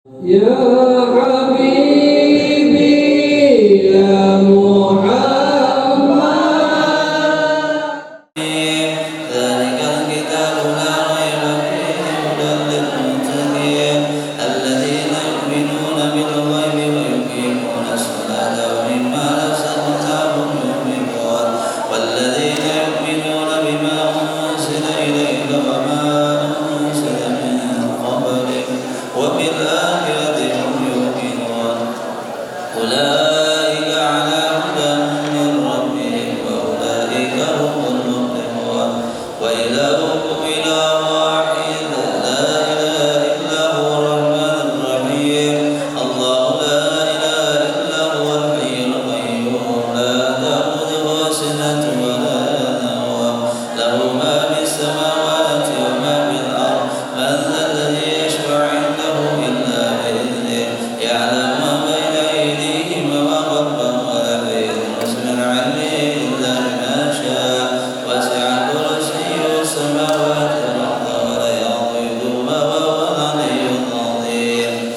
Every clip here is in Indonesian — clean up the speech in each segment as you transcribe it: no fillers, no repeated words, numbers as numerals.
يا حبيبي يا محمد ذلك الكتاب لا ريب فيه هدى للمتقين الذين يؤمنون بالغيب ويقيمون الصلاة ومما رزقناهم ينفقون والذين يؤمنون بما أنزل إليك وما أنزل من قبلك وبالآخرة هم يوقنون أولئك على هدى من ربهم وأولئك هم المفلحون وإلهكم إله واحد لا إله إلا هو الرحمن الرحيم الله لا إله إلا هو الحي القيوم لا تأخذه سنة ولا نوم له ما في السماوات وما في الأرض من ذا الذي يشفع عنده إلا بإذنه يعلم ما بين أيديهم وما خلفهم ولا يحيطون من علمه إلا بما شاء وسع كرسيه السماوات والأرض ولا يؤوده وهو العلي العظيم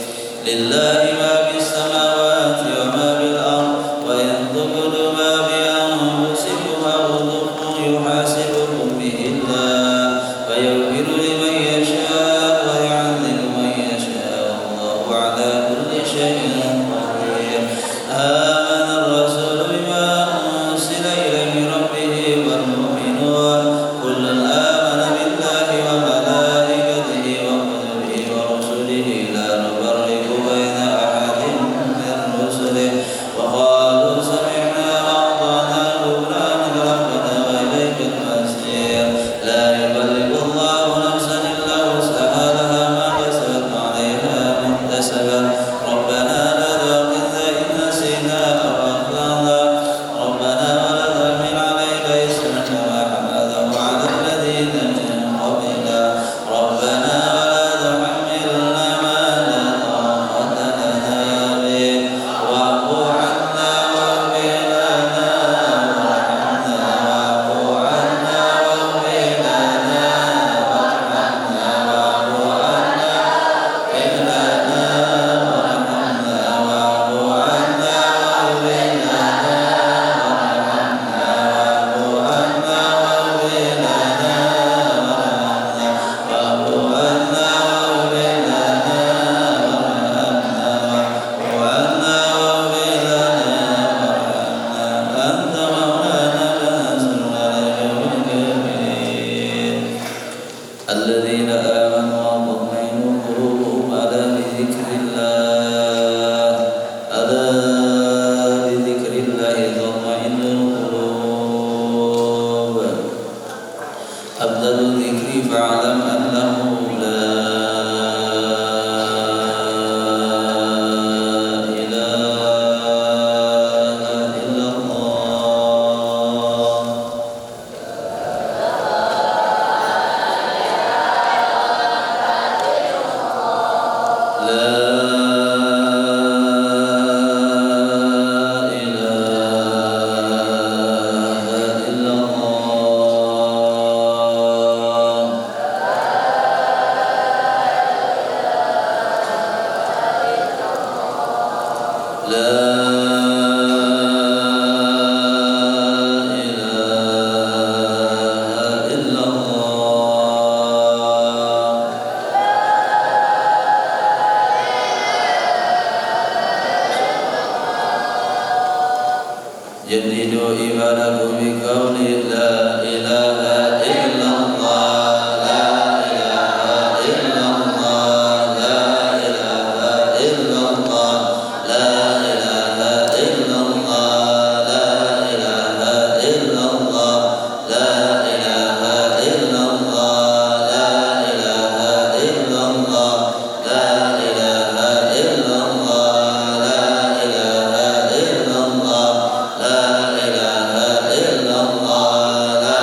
لله ما في السماوات وما في الأرض وإن تبدوا ما بأنفسكم أو تخفوه يحاسبكم به الله فيغفر لمن يشاء ويعذب من يشاء والله على كل شيء قدير آمن الرسول بما أنزل إليه من ربه والمؤمنون كل آمن بالله وملائكته وكتبه ورسله لا نفرق بين أحد من رسله وقالوا سمعنا وأطعنا غفرانك ربنا وإليك المصير لا يكلف الله نفسا إلا وسعها لها ما كسبت وعليها ما اكتسبت ربنا لا تؤاخذنا إن نسينا أو أخطأنا ربنا ولا تحمل علينا إصرا كما حمله على الذين من قبلنا ربنا ولا تحملنا ما لا طاقة لنا به واعف عنا واغفر لنا وارحمنا واعف عنا واغفر لنا وارحمنا واعف عنا واغفر لنا وارحمنا واعف عنا واغفر لنا وارحمنا واعف عنا واغفر لنا وارحمنا واعف عنا واغفر لنا وارحمنا واغفر لنا أنت مولانا فانصرنا على القوم الكافرين الذين آمنوا وتطمئن قلوبهم ألا بذكر الله ألا بذكر الله تطمئن القلوب أبدل الذكر فاعلم أنه لا إله إلا الله لا إله إلا الله لا إله إلا الله جددوا إيمانكم بقول لا إله إلا الله لا إله إلا الله لا إله إلا الله لا إله إلا الله لا إله إلا الله لا إله إلا الله لا إله إلا الله لا إله إلا الله لا إله إلا الله لا إله إلا الله لا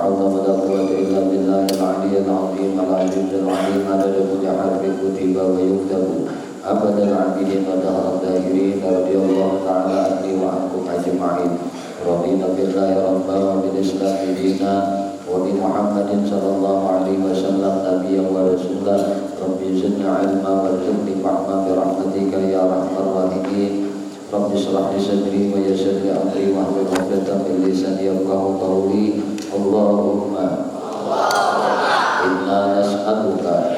haula wa la quwwata illa billahil aliyyil azim al-'aliyyil 'alim adada kulli harfin kutiba wa yuktabu abadal 'abidin wa dahral dahirin radhiyallahu ta'ala anni wa ankum ajma'in radina billahi rabban wa bil islami dinan wa bi Muhammadin sallallahu alaihi wasallam nabiyyan wa rasulan rabbi zidni 'ilma warzuqni fahma bi rahmatika ya arhamar rahimin rabbi shrah li sadri wa yassir li amri wahlul 'uqdatam min lisani yafqahu qawli Allahumma inna nas'aluka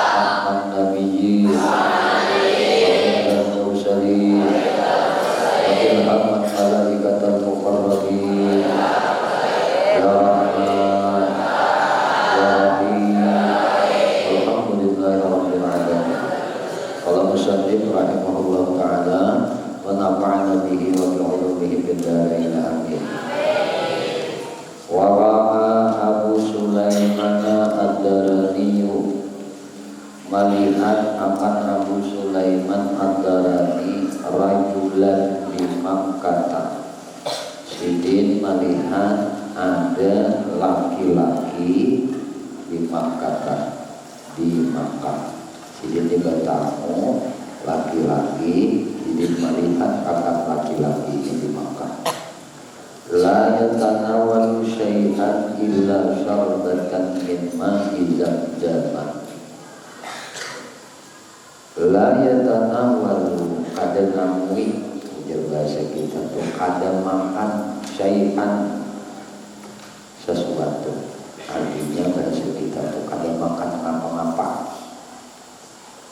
rahman nabiyyin wa mursalin wa ilhaman malaikatal muqarrabin ya rahman ya rahim alhamdulillahi rabbil alamin. Qala musannif rahimahullah ta'ala wa nafa'ana bihi wa bi 'ulumihi fid dharain amin. Wa ra'a Abu Sulaiman ad-Darani melihat akan Abu Sulaiman ad-Darani rajulan di Makkah. Sidin melihat ada laki-laki di Makkah, di Makkah. Sidin bertamu laki-laki, Sidin melihat akan laki-laki di Makkah. La yatanawalu syai'an illa syarbatan min ma'i zamzam. La yatanawalu kada namui, ujar bahasa kita tuh kada makan syai'an sesuatu. Artinya bahasa kita tuh kada makan apa-apa.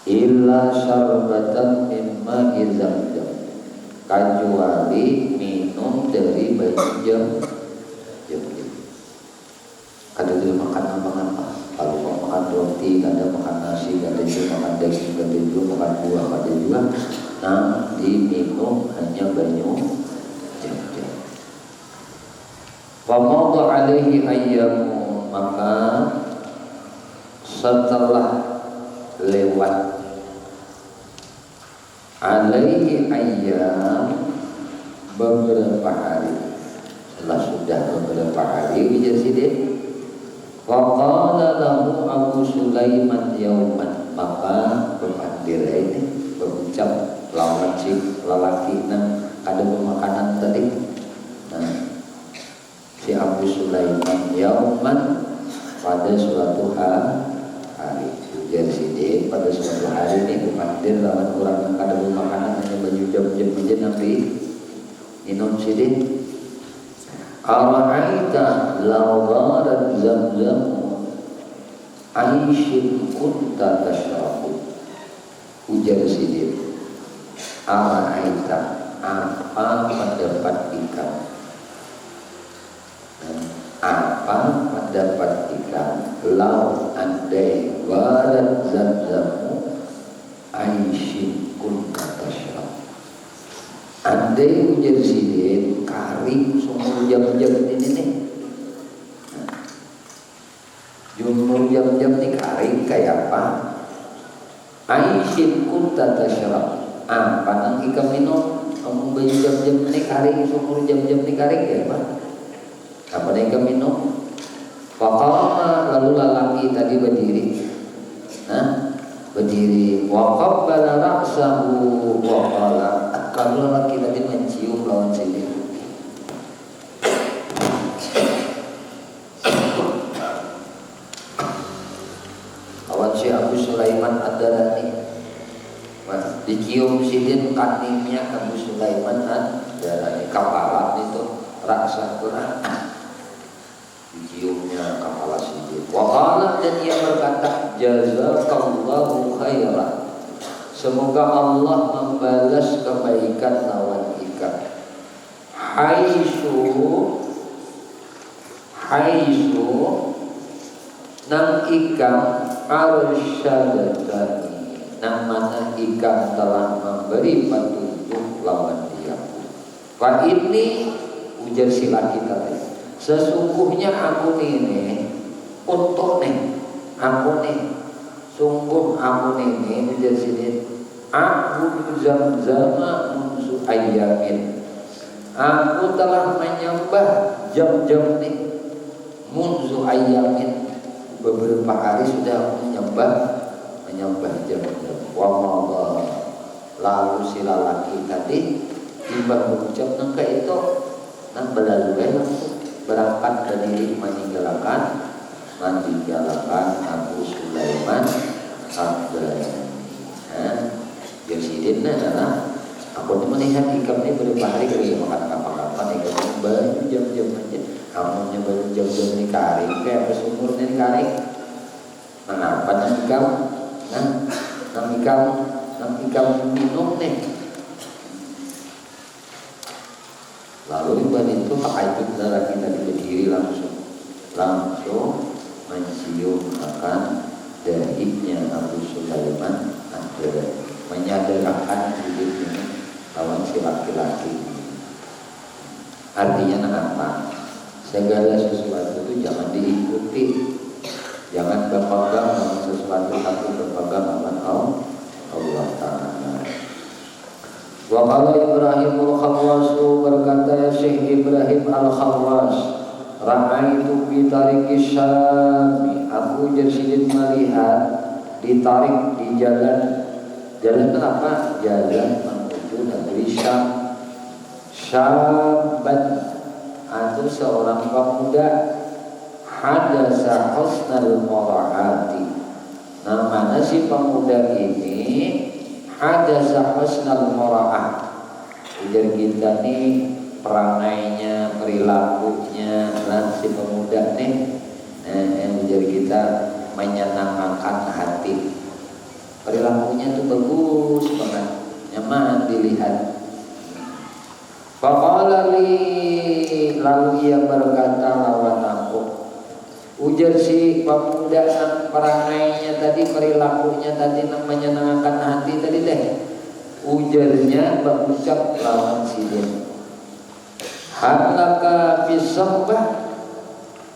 Illa syarbatan min ma'i zamzam. Kecuali minum dari banyu jam. Kada juga makan apa-apa. Kalau mau makan roti, kada makan nasi, kada juga makan daging, kada juga makan buah, kada juga. Nah, diminum hanya banyu jam. Famadha alaihi ayyamu, maka setelah lewat alaihi ayyam beberapa hari, setelah sudah beberapa hari ujar Sidin, faqala lahu Abu Sulaiman yauman, maka berpandir ini berucap lawan si lelaki nang kada bermakanan tadi. Nah, si Abu Sulaiman yauman pada suatu hari ujar Sidin, pada suatu hari ini berpandir lawan orang yang kada bermakanan hanya baju jam-jam aja nabi minum. Sidin, ara'aita law gharat zamzam aishin kunta tashrabu. Ujar Sidin, ara'aita, apa pendapat ikan, apa pendapat ikan, law andai gharat zamzamu aishin kunta tashrabu. Andai ujar Sidin kari sumur jam-jam ini nih, sumur jam-jam nih kari kayak apa? Aishin kunta tashrab, apa nang ika minum kamu baju jam-jam nih kari sumur jam-jam nih kari kayak apa? Apa nang ika minum? Faqama, lalu lalaki tadi berdiri. Nah, berdiri. Wa qabbala ra'sahu wa qala, kalau lelaki tadi mencium lawan Sidin. Lawan si Abu Sulaiman ad-Darani, dicium Sidin kaningnya Abu Sulaiman ad-Darani, kepala itu raksa kurang, diciumnya kepala Sidin. Wa qala, dan ia berkata, jazakallahu khairan, semoga Allah membalas kebaikan lawan ikan. Haisu nang ikan arsyadatani, nang mana ikan telah memberi petunjuk lawan diaku. Fa ini, ujar si laki tadi, sesungguhnya aku ini untuk nih, aku nih sungguh aku ini ujar Sidin, aku zamzama munzu ayyamin, aku telah menyembah jam-jam nih ayamin, beberapa hari sudah menyembah jam-jam. Wa madha, lalu si lalaki tadi tiba mengucap nangka itu nang berlalu langsung berangkat dari meninggalkan Abu Sulaiman Presiden adalah aku melihat ikamnya beberapa hari kali makan kapan-kapan ikamnya baru jam-jam aja, kamunya baru jam-jam di karing kayak apa sumurnya di karing. Kenapa nang ikam minum nih. Lalu iban itu tahajud lagi tadi berdiri langsung mencium akan dahinya Abu Sulaiman, menyadarkan hidupnya lawan si laki-laki. Artinya apa? Segala sesuatu itu jangan diikuti, jangan berpegang dengan sesuatu, tapi berpegang dengan Allah Ta'ala. Wa qala Ibrahim al-Khawwas, berkata Syekh Ibrahim al-Khawwas, ra'aitu bi tariqis Syam, aku jadi melihat ditarik di jalan apa? Jalan menuju negeri Syam. Syaban, itu seorang pemuda, hadasa husnal mar'ati. Namanya si pemuda ini hadasa husnal mar'ah. Ujar kita nih perangainya, perilakunya, si pemuda nih ujar kita menyenangkan hati. Perilakunya tuh bagus banget, nyaman dilihat. Faqala li, lalu ia berkata lawan aku. Ujar si pemuda perangainya tadi, perilakunya tadi menyenangkan hati tadi deh. Ujarnya berucap lawan si dia. Halaka bisabah,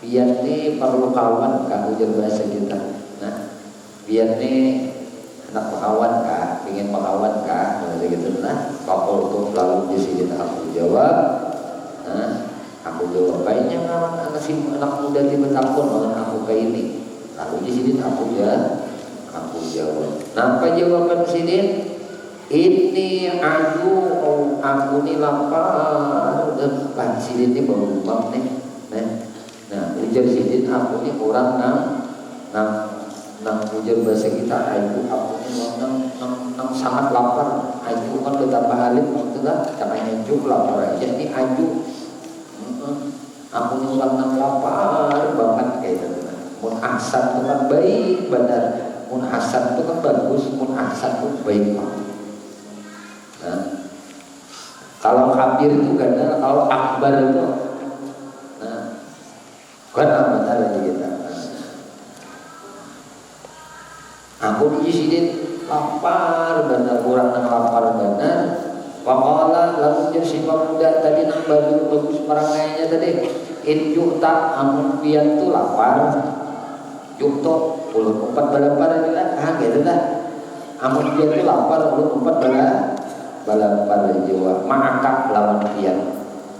biar nih perlu kawan kah, ujar bahasa kita. Nah, biar nih anak kawan kah, ingin kawan kah, bahasa gitu. Nah, kalau tuh lalu di sini aku jawab. Nah, aku jawab baiknya anak muda tiba takut oleh aku kayak ini. Lalu di sini aku jawab. Nampak jawaban sini? Ini aku nih lapar. Udah sini nih baru bang nih. Nah, ujar sini aku nih orang nang ujar bahasa kita aku nih nang sangat lapar. Aku kan betapa alim maksudnya caranya juk lapar aja ini aku nih orang nang lapar banget kayak gitu. Mun ahsan itu kan baik benar, mun hasan itu kan bagus, mun ahsan itu baik banget. Nah, kalau kabir itu ganda, kalau akbar itu kan benar aja kita. Aku di sini lapar benar, kurang nang lapar benar. Waqala, lalu jadi si pemuda tadi nang bagus perangainya tadi. Injukta amun pian tu lapar. Jukto ulun umpat balapar adalah gitu dah. Amun pian tu lapar ulun umpat balapar jiwa. Maakak lawan pian.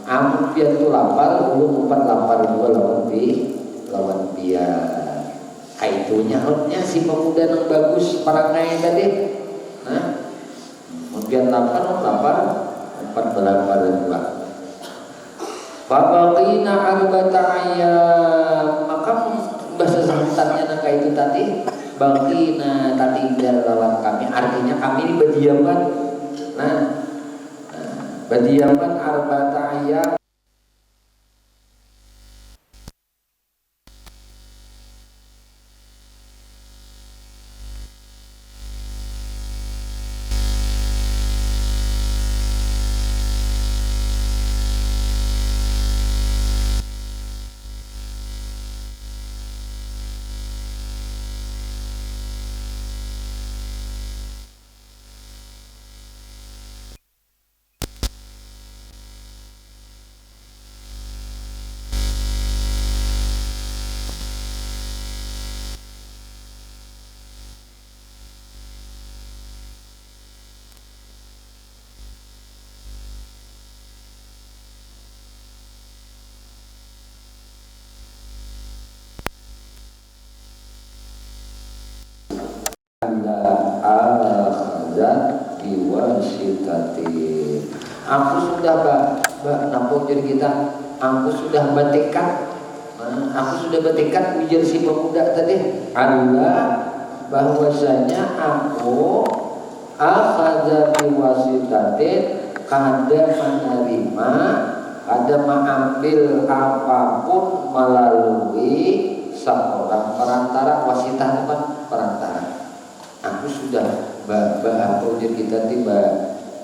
Amun pian tu lapar ulun umpat lapar juga lawan pian. Kaitunya harusnya si pemuda yang bagus parangai tadi. Nah, kemudian lapar empat belapar juga. Fabaqina arba'ata ayyam, maka bahasa sebutannya nangka itu tadi baqina tadi lawan kami, artinya kami berdiaman. Nah, berdiaman arba'ata ayyam. biwasitatin. Aku sudah nampung jadi kita. Aku sudah bertekad. Aku sudah bertekad ujar si pemuda tadi. Allah bahwasanya aku akhadha biwasitatin kada menerima, ada mengambil apapun melalui seorang perantara. Wasitah itu kan perantara. Aku sudah ujar kita tiba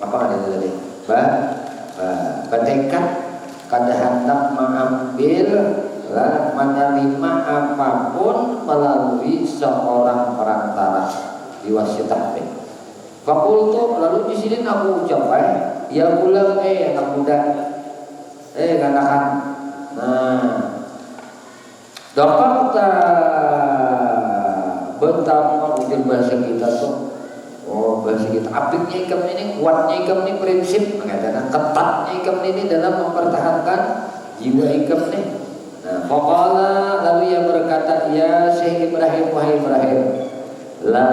apa ada tadi? Bertekad kada hendak mengambil menerima apapun melalui seorang perantara diwasitah. Fakultu lalu di sini aku ucap ya pulang anak muda katakan Dokter betapa mungkin bahasa kita tuh bahasa kita apiknya ikam ini, kuatnya ikam ini prinsip mengatakan ketatnya ikam ini dalam mempertahankan jiwa ikam ini. Nah, faqala lalu ia berkata ya Syekh Ibrahim, wahai Ibrahim, la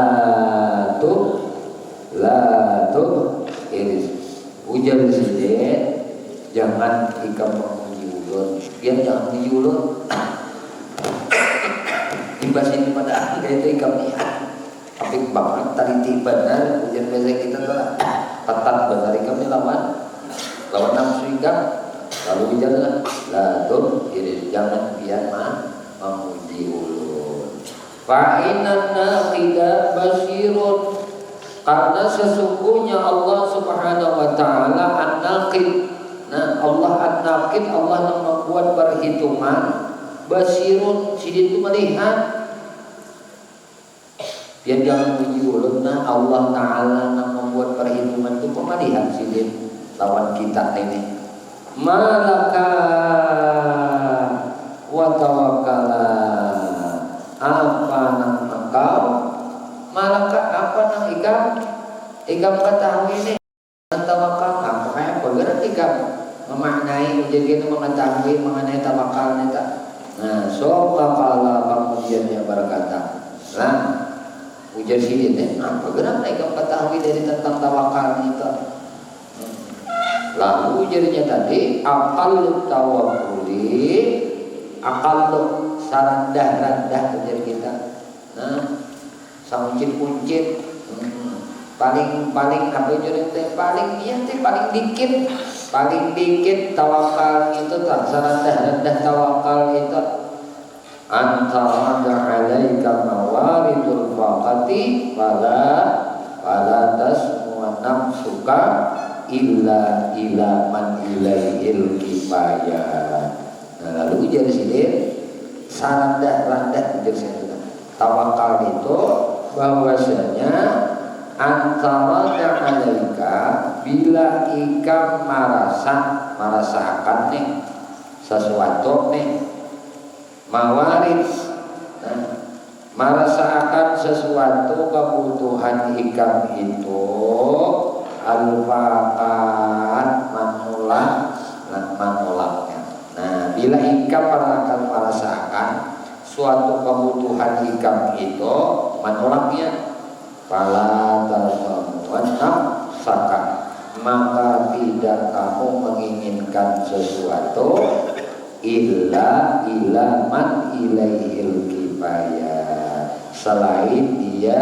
tuh iris ujar sedikit, jangan ikam memuji ulun, biar jangan memuji ulun. Ibas ini pada akhirnya itu ikam niat apik banget taliti benar ujar bahasa kita tuh ketat benar ikam ini lawan nafsu ikam. Lalu bicara tuh iris jangan biar memuji ulun. Fa'inan naqida basirun, karena sesungguhnya Allah Subhanahu wa taala an-naqid. Nah, Allah an-naqid, Allah yang membuat perhitungan. Basirun, sidin itu melihat. Dia jangan puji ulun. Nah, Allah taala yang membuat perhitungan itu pemalihan sidin lawan kita ini. Malaka wa tawakkala, apa nang engkau, malaka apa nang ikam ketahui ini tawakal apa kayak berarti ikam memaknai menjadi mengetahui mengenai tawakal ini tak. Nah, qala kemudian dia berkata, nah ujar sidin apa gerak ikam ketahui dari tentang tawakal itu. Lalu ujarnya tadi akal tawakkuli, akal sarandah-randah ujar kita. Nah, samuncit-muncit paling apa ujarnya paling dikit tawakal itu tak sarandah-randah tawakal itu antara alaika mawaridul faqati wala tasmu nafsuka illa man ilaihil kifayah. Nah, lalu ujar sini sarandah-randah ujar sini tawakal itu bahwasanya antara alaika bila ikam merasakan nih sesuatu nih mawarid, merasakan sesuatu kebutuhan ikam itu al-faqat menolaknya. Nah, bila ikam akan merasakan suatu kebutuhan ikam itu menolaknya, fala tasamuan saka, maka tidak kamu menginginkan sesuatu illa man ilaihil kifayah, selain dia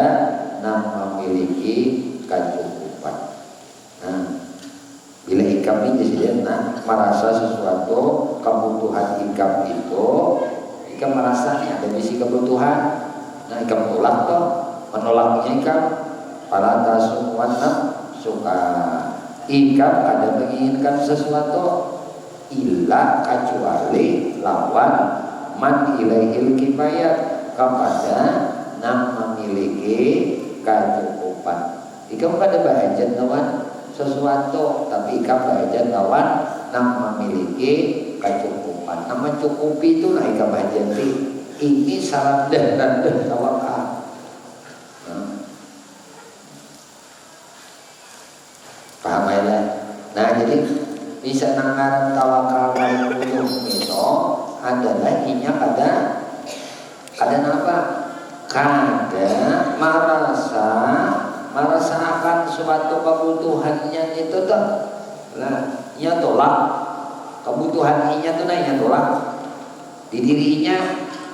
memiliki kecukupan. Nah, bila ikam ini jadi merasa sesuatu kebutuhan ikam itu, ikam merasa ada misi kebutuhan. Nah, ikam menolaknya ikam pada tasumuan suka. Ikam ada menginginkan sesuatu illa kecuali lawan man ilaihil kifayah, kepada memiliki kecukupan. Ikam kada bahajat lawan sesuatu, tapi ikam bahajat lawan memiliki kecukupan. Mencukupi itulah ikam bahajati. Ini saran dan tawakal. Paham ya? Nah, jadi bisa nangaran tawakal yang itu adalah inya kada apa? Kada merasakan suatu kebutuhan kebutuhannya itu tuh nah nya tolak kebutuhan nya tuh nya tolak di dirinya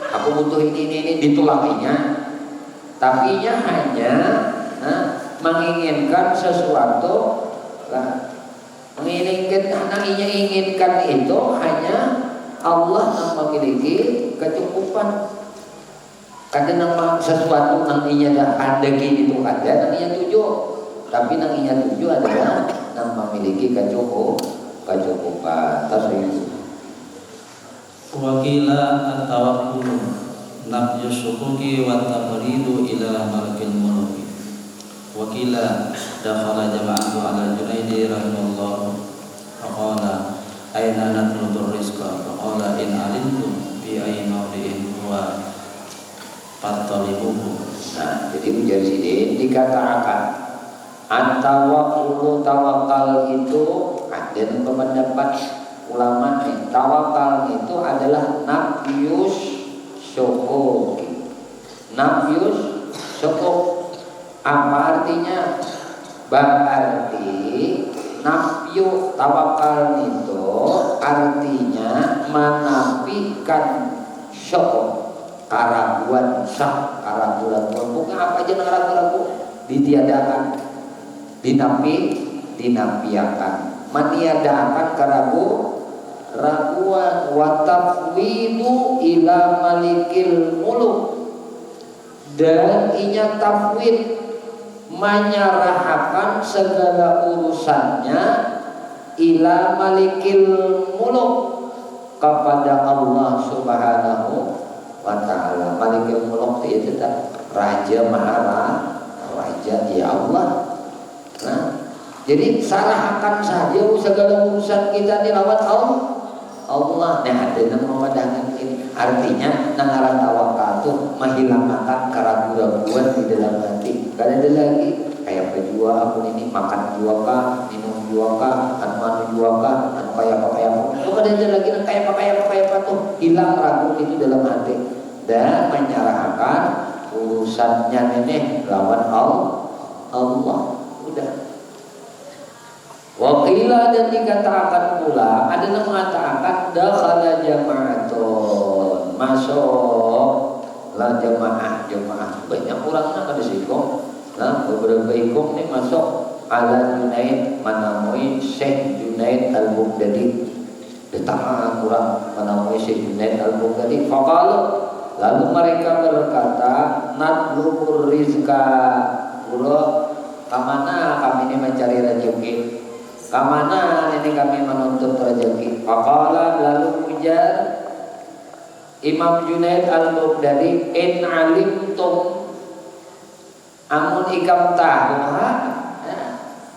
aku butuh ini ditolakinya tapi nya hanya menginginkan sesuatu nah inginkan itu hanya Allah yang memiliki kecukupan. Kadang nama sesuatu nang inya ada itu ada nang inya tuju, tapi nang inya tuju adalah nang memiliki kecukupan. Tasawuf. Wakila at-tawakkul nafyu syukuki wa tabridu ila malikil mulki. Wakila dakhala jama'atu ala Junaidi rahimahullah faqala aina natlubu rizqa faqala in alimtum bi ayyi mawdi'in huwa fattalibuhu. Nah, jadi menjadi sini dikatakan at-tawakkul tawakal itu ada pendapat ulama tawakal itu adalah nafyus syukuk. Nafyus syukuk apa artinya? Berarti nafyu tawakal itu artinya menafikan syukuk. Keraguan syak, keraguan bukan apa aja ragu-ragu ditiadakan, dinafiakan, meniadakan raguan wa tafwidu ila malikil muluk dan inya tafwid menyerahkan segala urusannya ila malikil muluk kepada Allah Subhanahu wa ta'ala. Malikul muluk itu raja raja ya Allah. Nah, jadi sarahkan saja segala urusan kita di lawat Allah. Nah, ada yang memadahkan ini. Artinya nangaran tawakal itu menghilangkan keraguan-keraguan di dalam hati. Kada ada lagi kayak berjual aku ini makan jual kah, minum jual kah, anu jual kah, anu kayak apa. Itu kada ada lagi kayak apa tuh hilang ragu itu dalam hati dan menyerahkan urusannya ini lawan Allah. Udah. Wakila dan dikatakan pula ada yang mengatakan dakhala jama'atun masuk lah jamaah banyak orangnya kada sikong. Nah beberapa ikong nih masuk ala Junaid menemui Syekh Junaid Al-Baghdadi. Datang kurang menemui Syekh Junaid Al-Baghdadi. Faqalu lalu mereka berkata natlubur rizqa bro kamana kami ini mencari rezeki kamana ini kami menuntut rezeki. Faqala lalu ujar Imam Junaid Al-Baghdadi in alimtum amun ikam tahu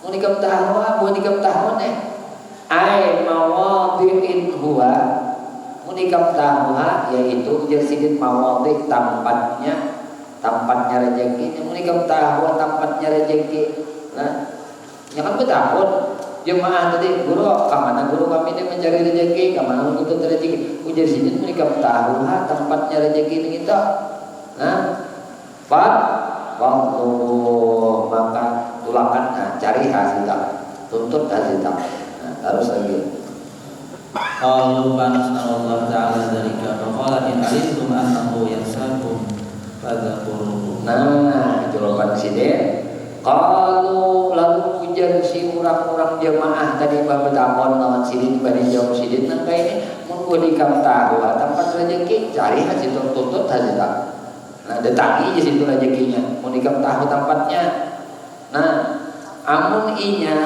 mun ikam tahu ai mawadhi'in huwa munikam tahuha yaitu jersidin mawadhi tempatnya rezeki. Munikam tahu tempatnya rezeki. Nah, ya kan betahun jemaah tadi guru kemana guru kami ini mencari rezeki kemana menuntut rezeki. Jersidin munikam tahuha tempatnya rezeki ini kita. Nah, waktu maka tulakan cari hasil tuntut hasil harus lagi. Qalu Allah Ta'ala dzalika faqala in alimtum annahu yansakum fadhkuruhu. Nah, jawaban sini. Qalu lalu ujar si orang-orang jemaah tadi babetakon lawan sidin bari jawab sidin nang kae mun dikam tahu tempat rezeki cari hasil tuntut hasil. Nah, datangi je situ rezekinya. Mun dikam tahu tempatnya. Nah, amun inya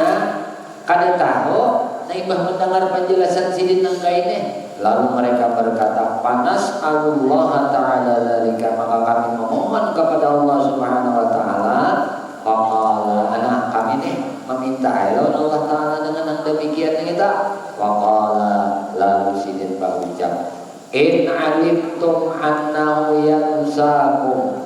kada tahu Naibah mendengar penjelasan sidin nang kainnya, lalu mereka berkata, "Panas Allah Ta'ala dzalika," maka kami memohon kepada Allah Subhanahu wa taala, faqala ana kami nih meminta lawan Allah Ta'ala dengan yang demikian kita. Faqala lalu sidin berucap, "In alimtum annahu yansakum,"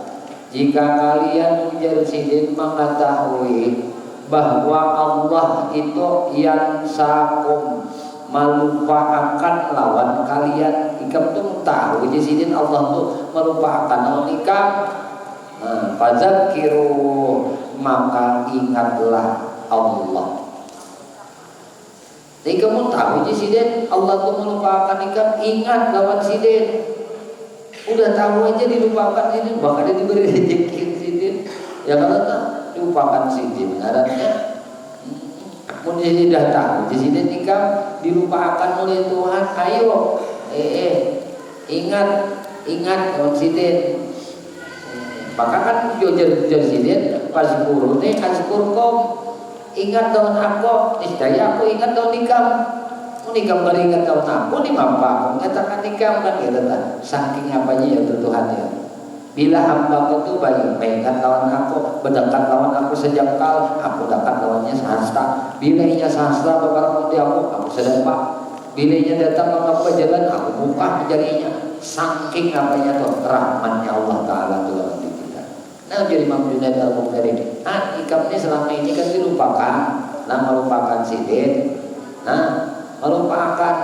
jika kalian ujar sidin mengetahui bahwa Allah itu yang sakum melupakan lawan kalian. Ikam tuh tahu jadi Allah tuh melupakan lawan ikam. Fadzkiru maka ingatlah Allah. Jadi kamu tahu aja siden Allah tuh melupakan ikan, ingat lawan siden. Udah tahu aja dilupakan ini, bahkan dia diberi rezeki siden. Ya kalau tak lupakan siden, ngarannya mungkin sudah tahu di sini ikan dilupakan oleh Tuhan. Ayo, ingat lawan siden. Maka kan jojer siden pas guru nih azkurkom. Ingat tahun aku, niscaya aku ingat tahun nikam. Nikam beringat tahun aku di mampa. Mengatakan nikam kan gitu kan. Saking apanya ya Tuhan ya. Bila hamba itu baik ingat tahun aku, berdekat lawan aku sejengkal, aku dekat lawannya sehasta. Bila ia sehasta beberapa di aku sedang pak. Bila ia datang ke jalan, aku buka jarinya. Saking apanya tuh rahmatnya Allah Taala tuh lawan kita. Nah jadi Imam Junaid al-Muqtari ikam ini selama ini kan dilupakan. Nah melupakan sidin. Nah melupakan.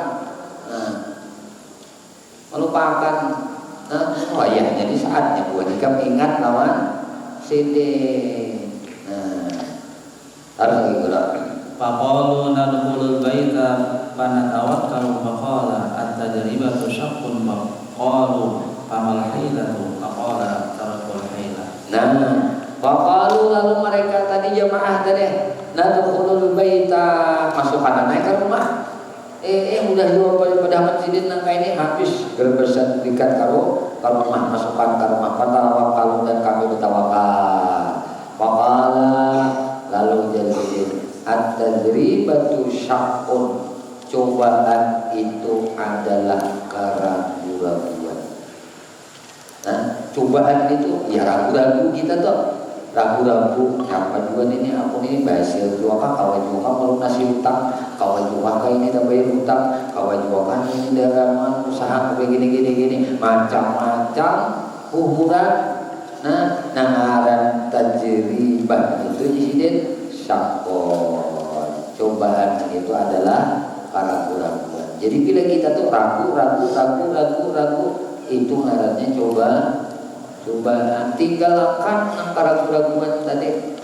Nah oh ya jadi saatnya buat ikam ingat lawan sidin. Nah harus lagi gerak. Faqalu nadkhulul baita fanatawakkalu faqala at-tajribatu syaqqun faqalu famal hailatu faqala tarakul haila. Nah, faqalu lalu mereka tadi jamaah tadi nadkhulul baita masukkan naik ke rumah. Udah dua pada masjidin nang ini habis bersertifikat karo rumah masukkan ke rumah fatawakkalu dan kami bertawakal. Faqala lalu jadi at-tajribatu syaqqun, cobaan itu adalah keraguan. Nah, cobaan itu ya ragu-ragu kita tuh, ragu-ragu apa juga ini aku ini bahasa juga kawan juga melunasi hutang, kawan juga ini tak bayar hutang, kawan juga ini dalam usaha begini macam-macam ukuran. Nah, nangaran tajribah itu disini syakon, cobaan itu adalah keraguan. Jadi bila kita tuh ragu itu ngarannya cobaan. Tinggalkan keraguan tadi.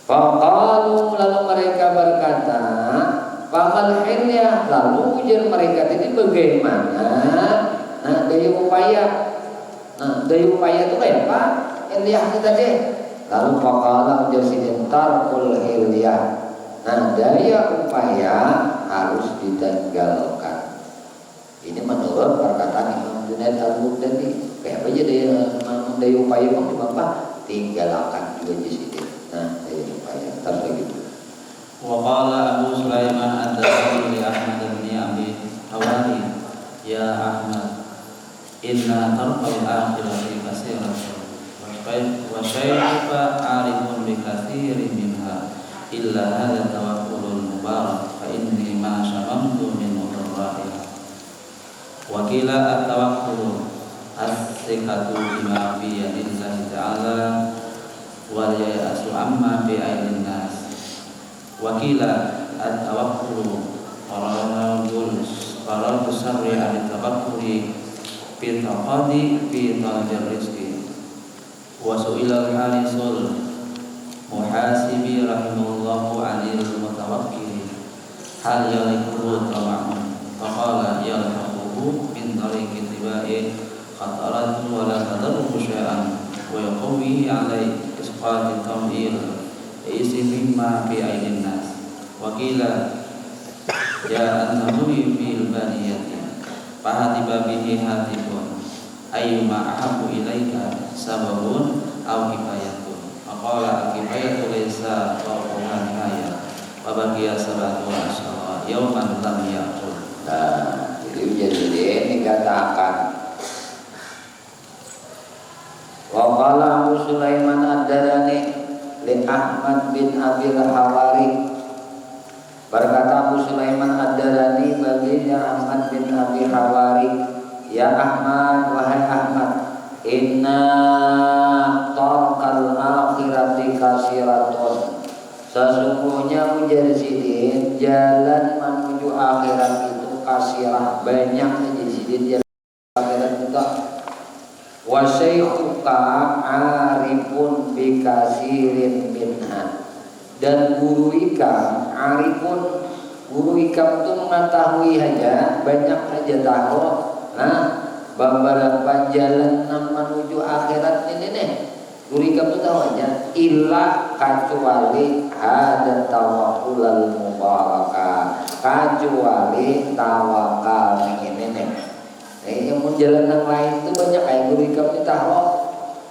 Faqalu lalu mereka berkata, famal hilyah, lalu ujar mereka tadi bagaimana? Nah daya upaya. Itu kayak apa? Hilyah itu tadi. Lalu faqala ujar sidin tarkul hilyah. Nah daya upaya harus ditinggalkan. Ini menurut perkataan Imam Junaid al-Muqtadi. Kayak apa aja daya upaya itu apa? Tinggalkan juga di sini. Nah, daya upaya terus lagi. Wa qala Abu Sulaiman ad-Darimi li Ahmad bin Abi Hawari, ya Ahmad, inna tarqal akhirati katsiratun wa syai'uka 'alimun bi katsirin minha illa hadha tawakkulul mubarak fa inni ma syamamtu min mudarraiha. Wakila at-tawakkulu as-sikatu bima fi yadillahi ta'ala wal ya'su amma bi aydin nas. Wakila at-tawakkulu qaradul sarri an-tawakkuli fi taqadi fi talabil rizqi. Wa su'ila al-harisul muhasibi rahimahullahu 'anil mutawakkili hal yaliku tawakkum faqala min tariqi tibai khataratu wa la tadruku syai'an wa yaqwi 'alai isqati tamir isi mimma fi aidin nas. Wa qila ya an-nabi fil baniyati fahatiba bihi hatibun ayyuma ahabbu ilaika sababun aw kifayatun. Faqala kifayatu laysa fawqa nihaya wa baqiya sabatu asyara yawman lam yaqul. Jadi dikatakan wa qala Abu Sulaiman ad-Darani li Ahmad bin Abi Hawari, berkata Abu Sulaiman ad-Darani bagi Ahmad bin Abi Hawari, ya Ahmad, wahai Ahmad, inna tarqal akhirati kasiratun, sesungguhnya mujahidin jalan menuju akhirat itu kasirah, banyak jadi akhirat kita. Wa syaikhuka arifun bi kasirin minha, Dan guru ikam arifun, guru ikam itu mengetahui aja, banyak aja tahu. Nah, beberapa jalan menuju akhirat ini nih, guru ikam itu tahu aja. Illa kecuali ada tawakulal mubarakah, kecuali tawakal ini nih. Yang mau jalan yang lain itu banyak kayak guru ikam itu tahu.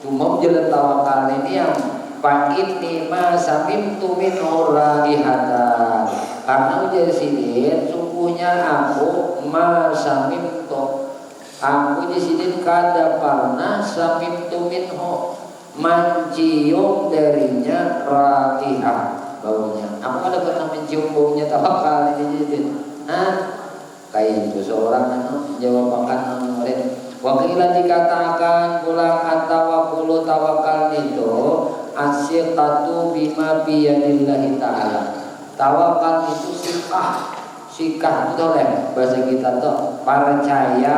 Cuma jalan tawakal ini yang fa'inni ma samimtu min raihatan, karena ujar sidin sungguhnya aku ma samimtu, aku di sini kada pernah samimtu minhu, mencium darinya raihah, baunya. Aku kada pernah mencium baunya tawakal ini jadi. Kayak itu seorang jawab makan murid. Wakilah dikatakan pulang at-tawakkulu tawakal itu as-siqatu bima biyadillahi ta'ala. Tawakal itu sikah itu oleh bahasa kita tuh percaya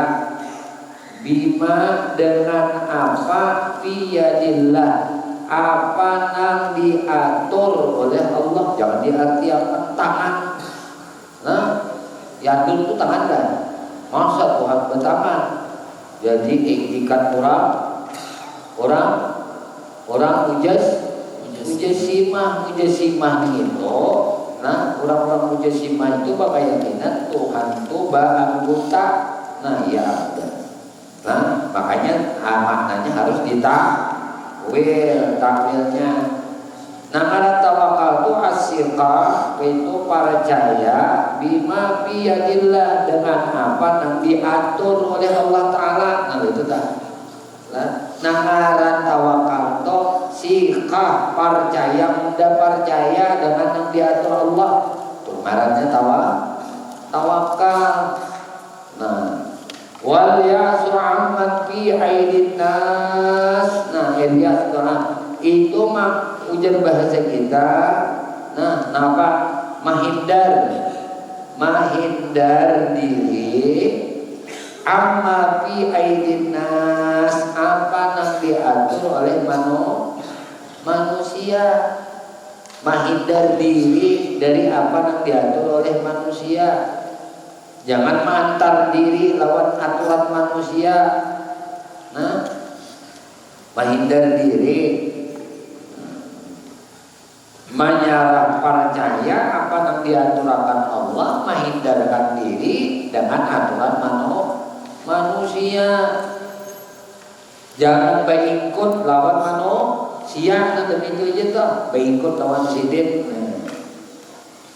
bima dengan apa biyadillah, apa yang diatur oleh Allah. Jangan diarti apa tangan. Nah, diatur itu tangan kan? Masa Tuhan bertangan? Jadi ikat orang mujasimah itu. Nah, orang-orang mujasimah itu berkeyakinan Tuhan itu beranggota. Nah, ya ada. Nah, makanya maknanya harus ditakwil, takwilnya. Nah, ada tawakal itu as-siqa, itu percaya bima biyadillah, dengan apa yang diatur oleh Allah Ta'ala. Nah, itu dah. Nah, ngaran tawakal itu siqa, percaya, mudah percaya dengan yang diatur Allah. Itu ngarannya tawakal. Nah, wal ya'su amman fi aidin nas. Nah, Ilyas itu mah ujar bahasa kita. Nah, apa? Menghindar diri amma fi aidin nas, apa yang diatur oleh manusia. Menghindar diri dari apa yang diatur oleh manusia. Jangan mengantar diri lawan aturan manusia. Nah, menghindar diri, menyerah percaya apa yang diaturkan Allah, menghindarkan diri dengan aturan manusia. Jangan berikut lawan manusia. Nah, demikian aja tuh, berikut lawan sidin.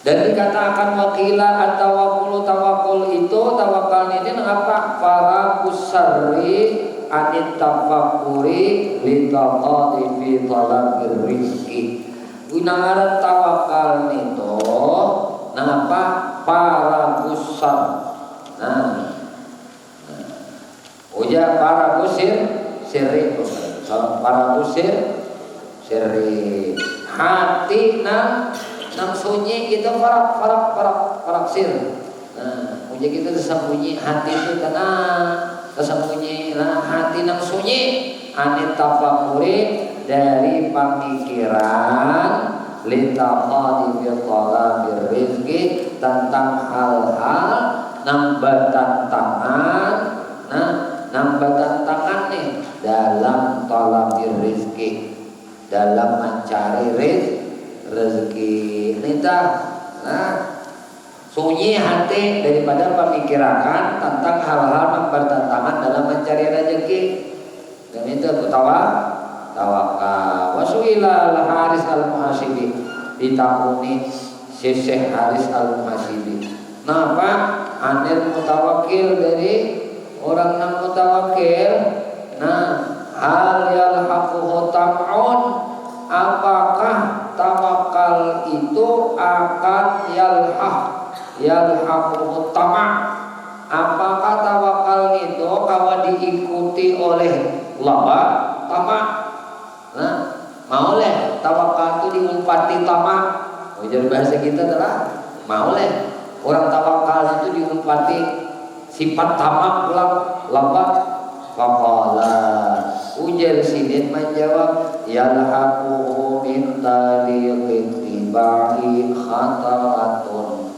Dan dikatakan wakilah at-tawakkul, tawakul itu tawakal ini apa? Para kusari anit tafakkuri li taqati fi talabir rizqi. Gunakan tawakal itu apa? Para kusar. Nah, uja para kusir siri, para kusir siri hati nang sunyi kita parak sir. Nah, uja kita tersembunyi hati itu tenang, tersembunyi. Nah, hati nang sunyi anit tafakuri, dari pemikiran litaqadi bi talabir rizqi, tentang hal-hal nambatan tangan nih dalam talabir rizqi, dalam mencari rezeki nita. Nah, sunyi hati daripada pemikiran tentang hal-hal yang bertentangan dalam mencari rezeki. Dan itu tawakal. Wasuila al-Haris al-Muhasibi, ditakuni Syekh Haris al-Muhasibi. Napa? Anil mutawakkil, dari orang yang mutawakkil. Nah, hal yalhaquhu tam'un, apakah tawakal itu akan yalhaquhu tama', apakah tawakal itu kalau diikuti oleh laba tama'. Nah, mau leh tawakal itu diumpati tama'. Ujar bahasa kita adalah mau leh orang tawakal itu diumpati sifat tama' pulang laba. Faqala, ujar sidin menjawab yalhaquhu min taliqin ittiba'i khataratun.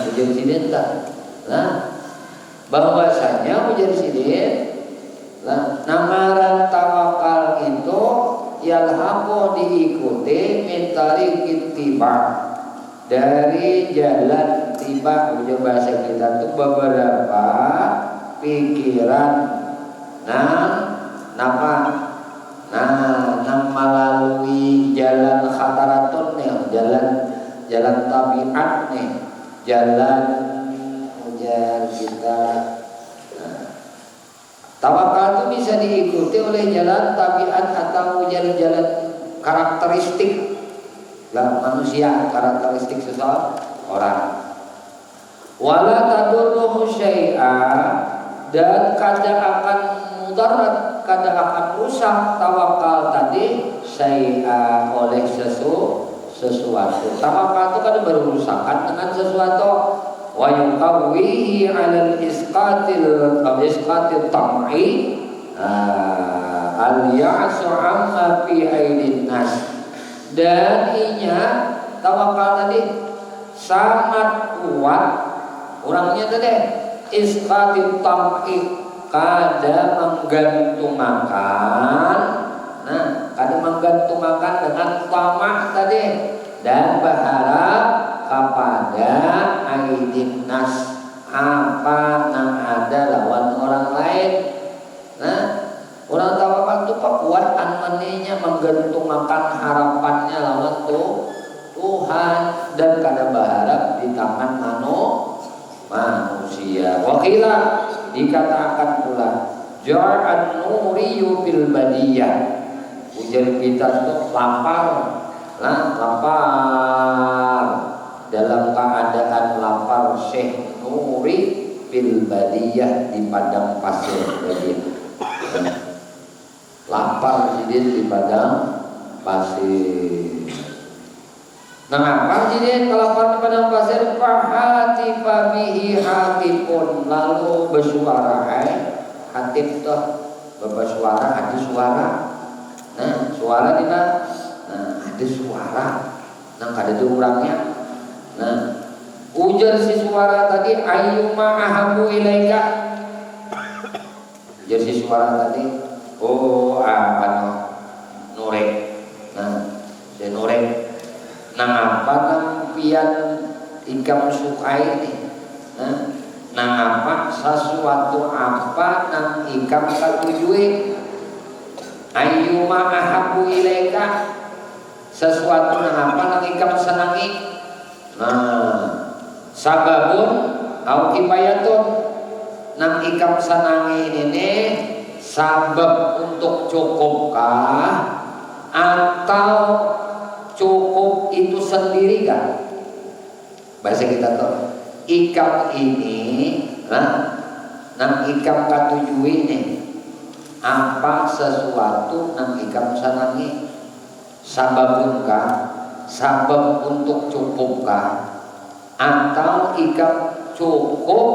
Ujar sidin tak? Bahwasanya ujar sidin namaran tawakal itu yalhaqu diikuti mitari ittiba dari jalan tiba. Ujar bahasa kita tuh beberapa pikiran melalui jalan khataratun nih, jalan tabiat nih, jalan ujar kita. Tawakal itu bisa diikuti oleh jalan tabiat atau jalan-jalan karakteristik manusia, karakteristik seseorang. Wala tadurruhu syai'a, dan kada akan mudarat, kada akan rusak tawakal tadi syai'a oleh sesuatu. Tawakal itu kada berurusan dengan sesuatu. Wa yuqawwihi 'ala isqatil tam'i al-ya'su 'amma fi aidin nas. Dan inya tawakal tadi sangat kuat orangnya tadi isqatil tam'i, kada menggantungkan dengan tamak tadi dan berharap kepada aidin nas, apa yang ada lawan orang lain. Orang tawakal itu kuat anmaninya menggantungkan harapannya lawan Tuhan dan kada berharap di tangan manusia. Wakila dikatakan pula ja'an nuriyu fil badiyah, ujar kita itu lapar dalam keadaan lapar. Syekh Nuri fil badiyah, di padang pasir badiyah. Lapar jadi di padang pasir. Mengapa jadi kelaparan di padang pasir? Fahati fabihi hatipun, lalu bersuara hatip tuh bersuara, ada suara. Suara di mana? Ada suara. Kada ada orangnya. Ujar si suara tadi ayyuma ahabu ilaika. Ujar si suara tadi, Nurek. Si Nurek. Apa pian ikam sukai ini? Apa sesuatu apa nang ikam katujui? Ayyuma ahabu ilaika, sesuatu nang apa nang ikam senangi. Sababun au kifayatun, nang ikam senangi ini sabab untuk cukupkah atau cukup itu sendiri kan? Bahasa kita tuh ikam ini nang ikam katujui ini apa sesuatu nang ikam senangi, sababunkah, sabab untuk cukupkah, atau ikam cukup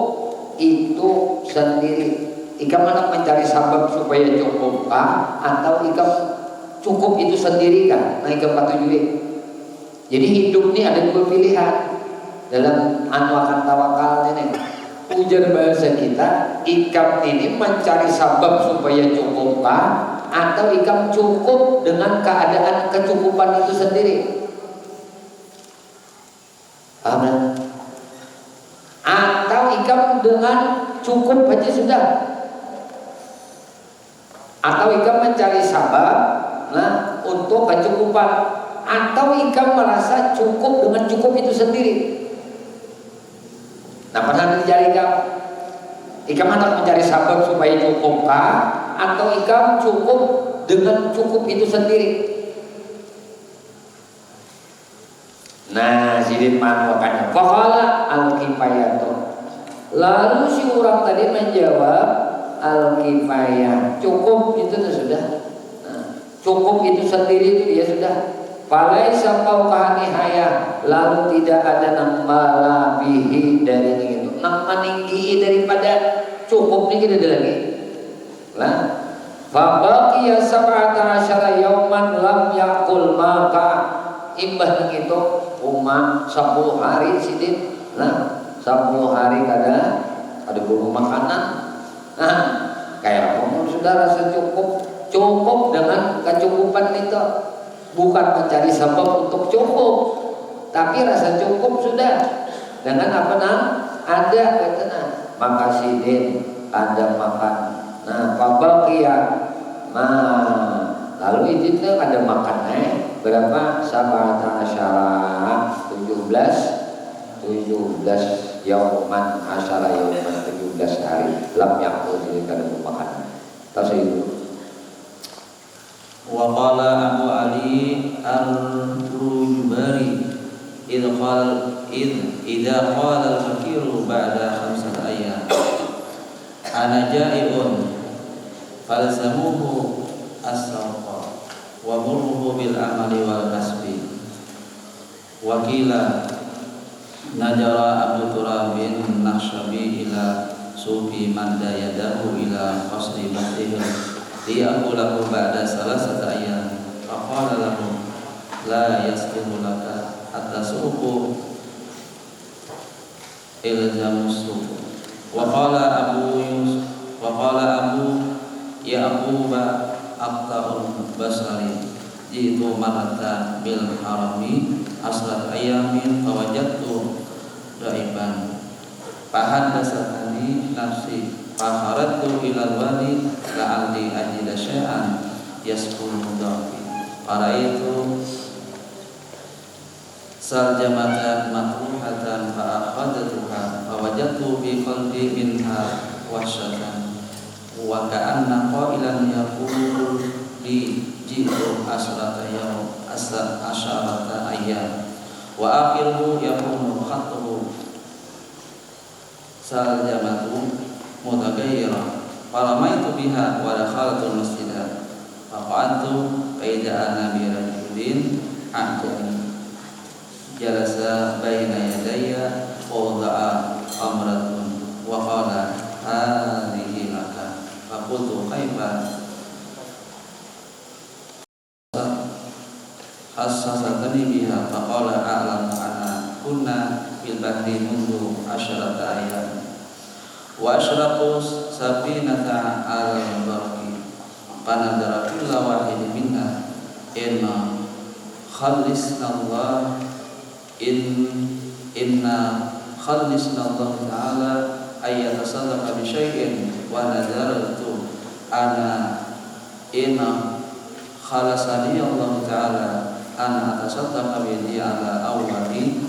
itu sendiri. Ikam hendak mencari sabab supaya cukupkah, atau ikam cukup itu sendiri kan? Nah ikam katujui. Jadi hidup ini ada dua pilihan dalam akan tawakal ini. Ujar bahasa kita, ikam ini mencari sabab supaya cukupkah, atau ikam cukup dengan keadaan kecukupan itu sendiri. Paham? Atau ikam dengan cukup aja sudah, atau ikam mencari sabab untuk kecukupan, atau ikam merasa cukup dengan cukup itu sendiri. Pernah terjadi ikam hendak mencari sabab supaya cukupkah, atau ikam cukup dengan cukup itu sendiri. Sidin makanya faqala al-kifayatu, lalu si orang tadi menjawab al-kifayah, cukup itu sudah. Cukup itu sendiri itu dia sudah. Falaisa fauqa nihaya, lalu tidak ada nama bihi dari itu, nama meninggi daripada cukup ini tidak ada lagi. Fabaqi baqiya sab'ata asyara yauman lam yakul, maka imbah itu umat 10 hari sidin. Nah 10 hari kada buru makanan. Nah kayak apa saudara, cukup dengan kecukupan itu, bukan mencari sebab untuk cukup, tapi rasa cukup sudah dengan apa ada kata maka sidin ada makan. Nah fabaqiya, lalu itu ada makan berapa? Sab'ata asyara 17 yauman, asyara yauman 17 hari lam yakul, jadi kada makan. Tas itu. Wa qala Abu Ali Ar-Rujbari idza qala al-fakiru ba'da 5 ayyam ana ja'iun falzamuhu as-sawqa wa murruhu bil amali wal kasbi. Wa qila najara Abu Turabin Nakhshabi ila sufi manda yadahu ila qasri batihil liya'kulahu ba'da 3 ayyam faqala lahu la yaslimu laka hatta suku ilzamus suku. Wa qala Abu Ya'quba Aqta'ul Basari jitu marata bil harami asrat ayamin fawajadtu daiban fahaddatsani nafsi faharatu ilal wali la'alli ajida syai'an yaskunu dhafi qaraitu sarjamatan makruhatan fa'akhadatuha fawajadtu bi qalbi minha wasyatan wa ka'anna qailan yaqulu li jitu asrata ayyam wa akhiruhu yakunu khattuhu sarjamatu mutaghayyira faramaitu biha wa dakhaltu masjidah faqa'adtu faida ana bi rajulin a'jami jalasa baina yadayya wada'a amratun wa qala hadhihi laka faqultu kaifa hassasatani biha faqala a'lamu anna kunna bil bahri mundu 10 ayyam wa ashraqu sabinata al-barqi fanadara kulla wahid minna inna khalisna Allah inna khalisna Allah ta'ala ayyatasaddaqa bi syai'in wa nadartu ana inna khalasani Allah ta'ala ana atasaddaqa bihi ala awwali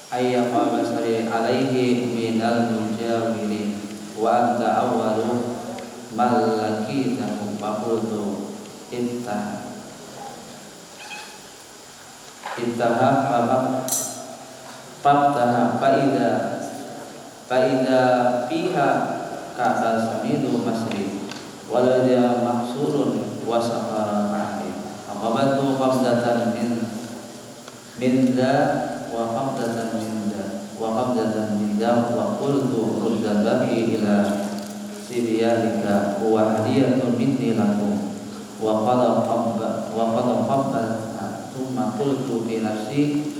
ayyafa basari alaihi minal mujawirin wa anta awwalu malakitahu faqultu intaha fabtaha faida fiha ka'al samidu masri walada mahsurun wa safara mahri aqabatu qabdatan min da wa qabdatan min da wa qultu rudda baki ila sibyalika wa hadiyatun minni lakum wa qad qabba thumma qultu bi nafsi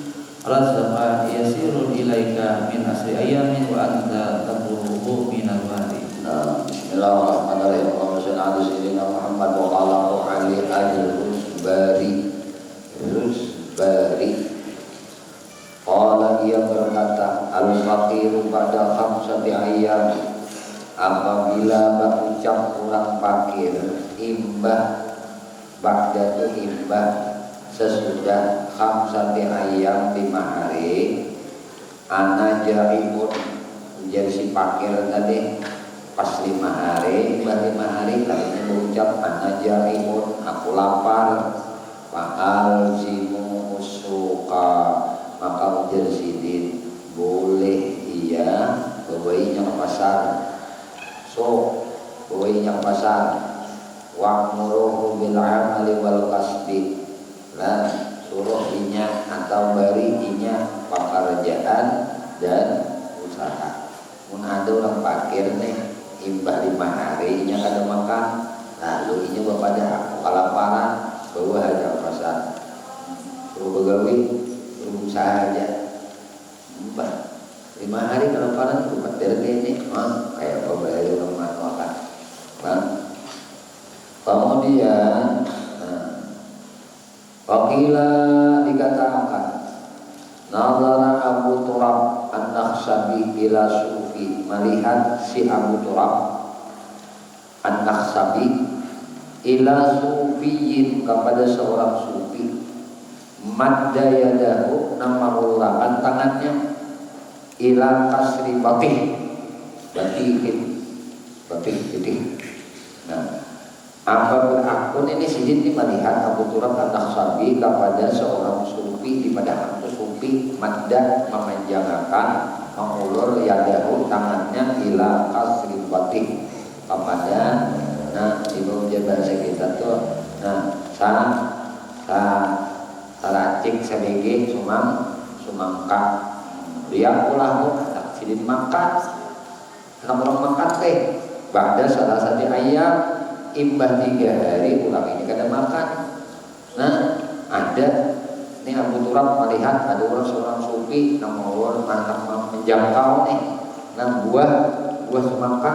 razqa yasirun ilaika min asri ayamin wa anta taqruhu min al-wadi. Bismillahirrahmanirrahim. Allahumma shalli ala sayyidina Muhammad wa ala ali al-Rusbari. Qala ia berkata al-faqiru pada 5 ayyam, apabila berucap orang fakir imbah ba'da tu imbah sesudah 5 ayyam 5 hari ana jaribun menjadi si fakir tadi pas 5 hari 5 hari tadinya berucap ana jaribun aku lapar fa'al zimu suka maka menjadi sidin boleh ia bawainya ke pasar bawainya ke pasar wa'muruhu bil amali wal kasbi lah suruh inya atau bari inya pekerjaan dan usaha. Mun ada orang fakir nih imbah 5 hari nya kada makan, lalu inya bapada aku kelaparan bawa aja pasar suruh begawi suruh usaha aja imbah 5 hari kelaparan itu patir ini kayak pembeli rumah makan kemudian wakila dikatakan nazara Abu Turab an-Nakhshabi ila sufi, melihat si Abu Turab an-Nakhshabi ila sufiyin, kepada seorang sufi, madda yadahu, namahulahkan tangannya, ila kasri batih titik. Nah, apa berakun ini sidin melihat Abu Turab an-Nakhshabi kepada seorang sufi, di pada itu sufi madda memanjangkan, mengulur yadahu tangannya, ila kasri batih kepada, nah ibu bahasa kita tuh, nah saracik sebege sumangka dia ulah tak sidin makan, orang makan teh pada salah satu ayam imbah 3 hari ulang ini kada makan. Nah ada ini Abu Turab melihat ada seorang sufi nomor mantap menjangkau nih, nah buah semangka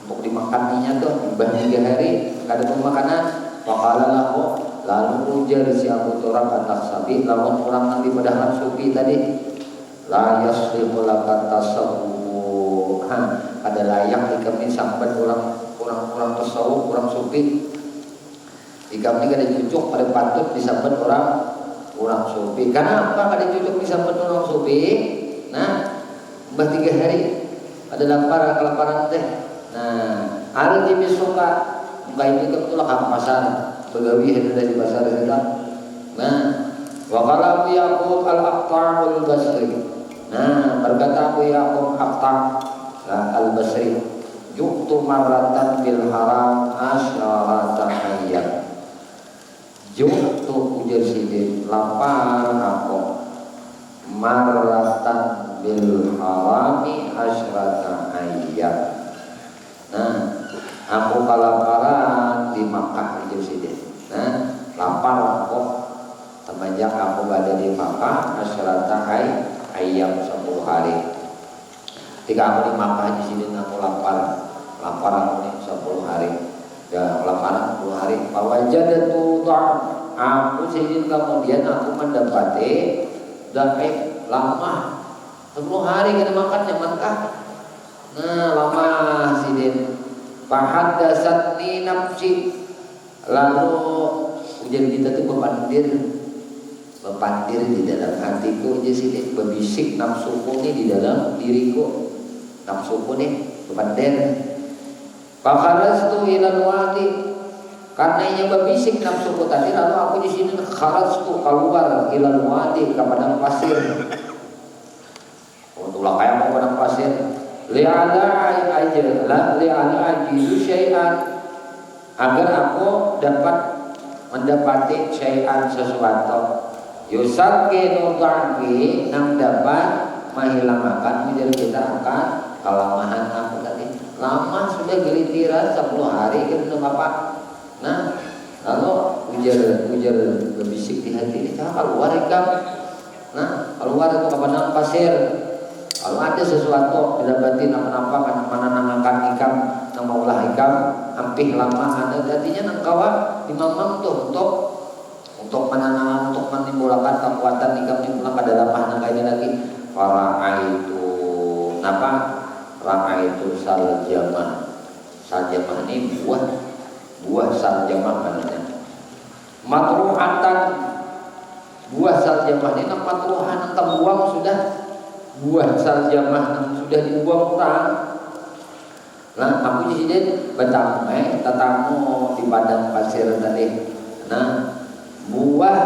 untuk dimakannya tuh imbah 3 hari kada pemakanan. Faqala lahu, lalu ujar si Abu Turab an-Nakhshabi lawan orang nanti padahal sufi tadi, la yaslimu laka tasawwuf, ada layak kami sampai orang tasawuf, orang sufi jika ini kada cocok pada patut disambat orang sufi. Kenapa kada cocok disambat orang sufi? Nah mbah 3 hari ada kelaparan teh. Nah ada di besoka muka ini kebetulan ke pasar begawi ada di pasar kita. Nah wakala Abu Yaqub al-Aqtar al-Basri, nah berkata Abu Yaqub Aqtar al-Basri, yuktu maratan bil haram asyarata ayyam. Yuktu ujar sidin lapar aku maratan bil harami asyarata ayyam. Nah aku kelaparan di Makkah ujar sidin. Nah lapar aku semenjak aku berada di Makkah asyarata ayyam 10 hari. Ketika aku di Makkah di sini aku lapar aku nih 10 hari. Ya lapar 10 hari. Fawajadatu ta'am. Aku sini kemudian aku mendapati dan lama 10 hari kita makan di Makkah. Nah lama sini. Fahaddatsatni nafsi. Lalu ujian kita tuh bepandir di dalam hatiku aja sini, berbisik nafsuku nih di dalam diriku, nafsuku nih bepandir. Fakharastu ilal wadi, karena ia berbisik nafsuku tadi, lalu aku di sini kharastu keluar ilal wadi ke padang pasir. Untuklah kayak mau padang pasir. Li'ala ajidu syai'an, agar aku dapat mendapati syai'an sesuatu. Yusakinu dha'fi, nang dapat menghilangkan menjadi kita akan kelamahan aku tadi. Lama sudah gelitiran 10 hari kita bapak. Nah lalu ujar berbisik di hati kita keluar ikam. Nah keluar itu ke padang pasir. Kalau ada sesuatu didapati nama-nama mana nangakan ikam, nama ulah ikam, hampir lama ada artinya nang kawan dimamang tuh untuk menanam, untuk menimbulkan kekuatan ikam nimbulkan pada dalam ini lagi. Para itu napa? Raka itu saljamah. Saljamah ini buah saljamah namanya. Matruhatan, buah saljamah ini matruhan yang terbuang sudah. Buah saljamah yang sudah dibuang orang. Nah, aku di sini tetamu di padang pasir tadi. Nah, buah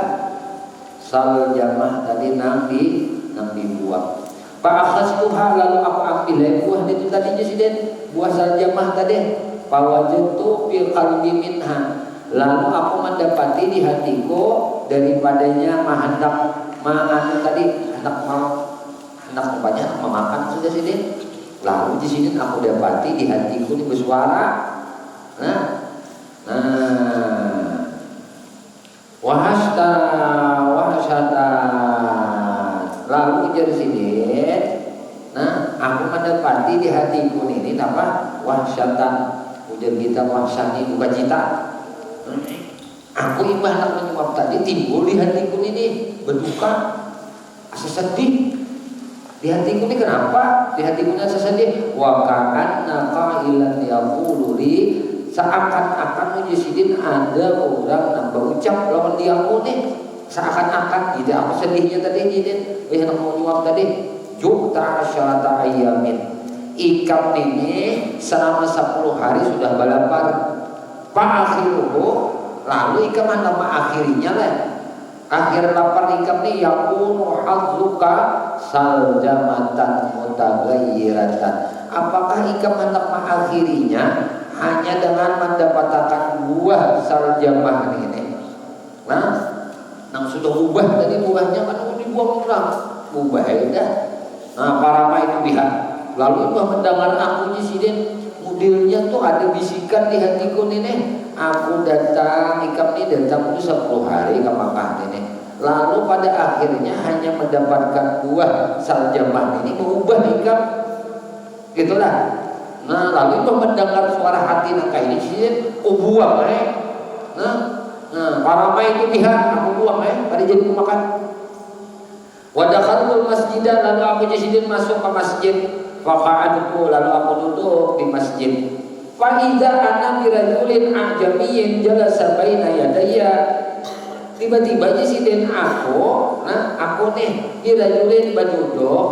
saljamah tadi nang dibuang. Fa'akhastuha, lalu aku ambil buah itu tadi Jesiden, buah saljamah tadi. Fawajadtu fil qalbi minha, lalu aku mendapati di hatiku daripadanya hendak tadi hendak banyak memakan sudah Sidin. Lalu di sini aku dapati di hatiku ini bersuara. Nah, wahasta. Lalu ujar sini, nah aku mendapati di hatiku ini apa? Wahsyatan. Ujar kita wahsyani bukan cita. Aku ibarat menyebab tadi timbul di hatiku ini berduka, asa sedih. Di hatiku ini kenapa? Di hatiku ini asa sedih. Wa ka'anna qailan yaqulu li, seakan-akan mujisidin ada orang yang berucap lawan diaku nih. Seakan-akan gitu apa sedihnya tadi jidin yang mau jawab tadi jukta asyarata ayamin, ikam ini selama 10 hari sudah balapar fa'akhiruhu, lalu ikam nama akhirnya lah akhir lapar ikam nih yakunu hazzuka saljamatan mutagayyiratan, apakah ikam nama akhirnya hanya dengan mendapatkan buah saljamah ini. Nah sudah ubah tadi buahnya kan dibuang orang ubah ya. Nah parama itu lihat lalu itu mendengar aku di sini modelnya tuh ada bisikan di hatiku nih, aku datang ikam ini datang itu 10 hari ke Makkah ini, lalu pada akhirnya hanya mendapatkan buah saljamah ini mengubah ikam gitulah. Nah lalu itu mendengar suara hati nak ini sih buang Nah, parama itu pihak aku buang pada jadi makan. Wadakhalul masjidah, lalu aku jadi masuk ke masjid. Faqa'adku, lalu aku duduk di masjid. Fa idza ana birajulin ajamiyyin jalasa baina yadayya. Tiba-tiba jadi aku nih birajulin berduduk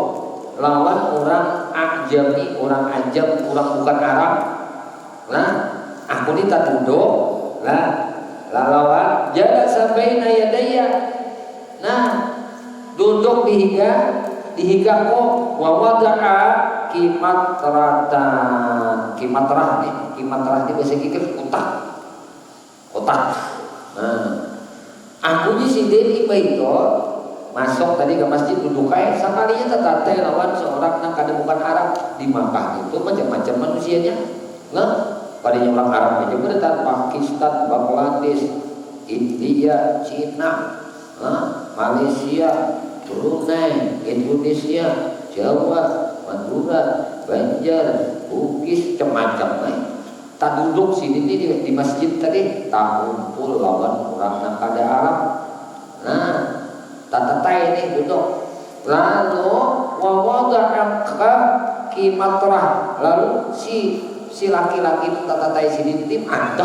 lawan orang ajami, orang ajam, orang bukan Arab. Nah, aku ini tak duduk lah. Lawan jaga sampai nayadaya. Nah duduk di higaku wawada'a kimatratan. Kimatrah ini bahasa kikir kotak. Nah aku di sini itu masuk tadi ke masjid duduk kayak sekalinya tertate lawan seorang yang kadang bukan Arab di Makkah itu macam-macam manusianya. Nah padanya orang Arab aja berdatang Pakistan, Bangladesh, India, Cina, Malaysia, Brunei, Indonesia, Jawa, Madura, Banjar, Bugis, macam-macam. Tak duduk sini di masjid tadi, tak kumpul lawan orang yang kada Arab. Nah, tak tetai ini duduk. Lalu wawada'aka kimatrah, lalu si laki-laki itu tatatai sini tim ada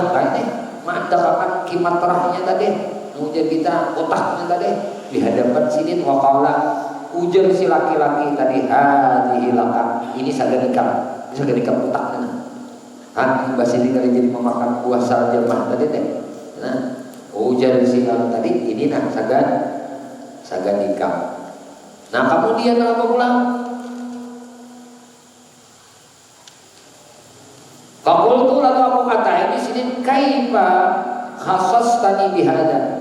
akan kimatrahnya tadi ujar kita otaknya tadi di hadapan sini waqala ujar si laki-laki tadi hadhihi laka, ini sagadikam otaknya. Bahasa ini kali jadi memakan buah saljamah tadi teh. Nah ujar si tadi ini sagadikam. Nah kemudian apa pulang? Fakultu, lalu aku kata di sini kaifa khassastani bihada.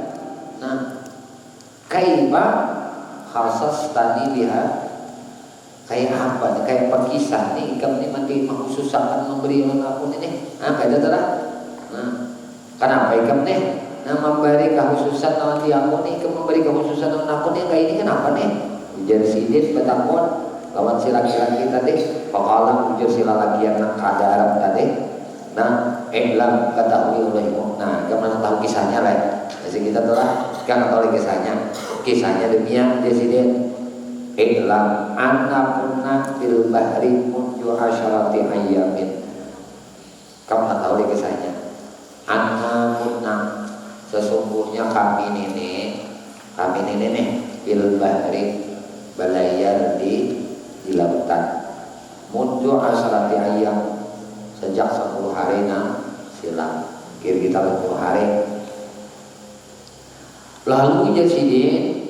Nah, kaifa khassastani bihada. Kayak apa nih? Kayak pekisah nih. Kamu ini mandi mengkhususkan memberi aku ini. Nah, kayak terang. Nah, kenapa ikam nih? Nah, memberi kekhususan nanti aku nih. Kamu memberi kekhususan nanti aku nih. Kayak ini kenapa nih? Ujar sidin betakon. Lawan si laki-laki tadi, faqala ujar si laki yang kada Arab tadi. Nah, lam ketahui olehmu. Nah, kamu tahu kisahnya lah. Jadi kita telah kan tahu kisahnya. Kisahnya demikian dia sidin. Lam anna kunna fil bahri munju asyarati ayyamin. Kamu tahu kisahnya. Anna kunna, sesungguhnya kami ini nih fil bahri, belayar di lautan mundu asrati ayam, sejak 10 hari silam, kira-kira 10 hari. Lalu jasidin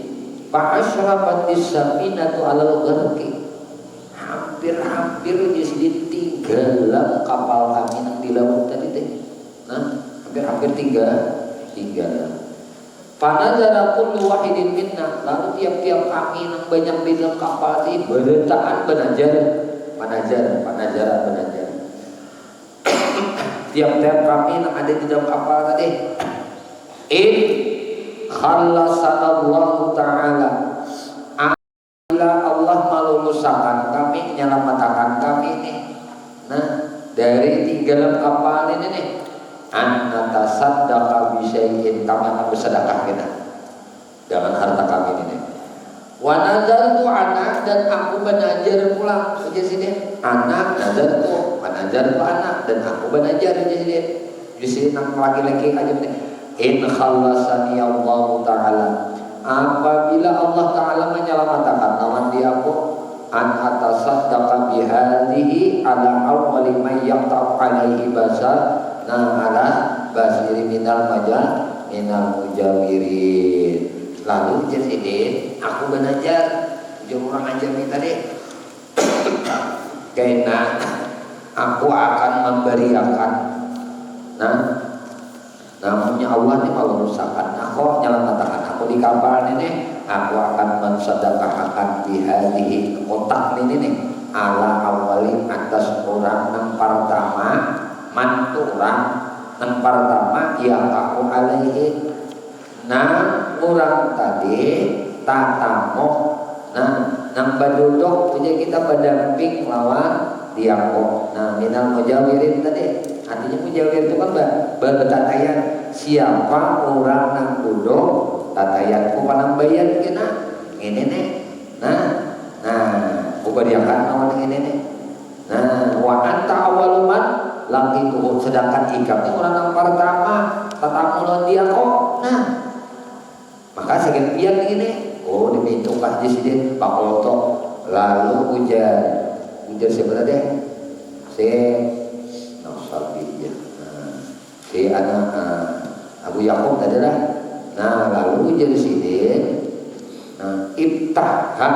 fa asyrafatis safinatu alal gharqi, hampir jasidin tinggalan kapal kami yang di laut tadi teh. Nah hampir tinggal. Fanazara kullu wahidin minna, lalu tiap-tiap kami yang banyak di dalam kapal ini berdetaan benajar Panajar, tiap-tiap kami yang ada di dalam kapal tadi. In khallasanallahu ta'ala, apabila Allah melulusakan kami, menyelamatkan kami ini, nah dari tinggalan kapal ini nih, an natasaddaqa bi syai'in, kami akan bersedekah kita dengan harta kami ini. Wa nazartu anak, dan aku belajar pulang saja sini. Anak nazartu, belajar anak, dan aku belajar saja sini. Di sini laki-laki aja nih. In khallasani Allah Ta'ala, apabila Allah Ta'ala menyelamatkan lawan dia aku, an atasaddaqa bihadhihi ala awwali man yaqta'u alaihi basar, nah ala basiri minal mujawirin. Lalu jadi aku belajar jauh orang ajar nih tadi, karena aku akan memberiakan. Nah, namanya Allah ini kalau rusakkan, aku nyelamatkan aku di kapal ini, aku akan mensedekahkan bihadihi kotak ini nih, ala awali atas orang yang pertama, manturan yang pertama yang aku alaihi. Nah orang tadi tatamu, nah nang baduduk punya kita berdamping lawan dia kok. Nah minal mujawirin tadi, artinya mujawir itu kan bertatayan siapa orang nang duduk tatayan ku panang bayan kena ini nih. Nah ubadiakan lawan ini nih. Nah wa anta awaluman lang itu, sedangkan ikatnya orang yang pertama tatamu lawan dia kok. Nah maka sakit pian ini, oh diminta Pak Jisdin Pak Loto, lalu ujar siapa tadi? Si Nasabi ya, si anak Abu Yakub tadi lah. Nah lalu ujar Sidin, nah ibtaha,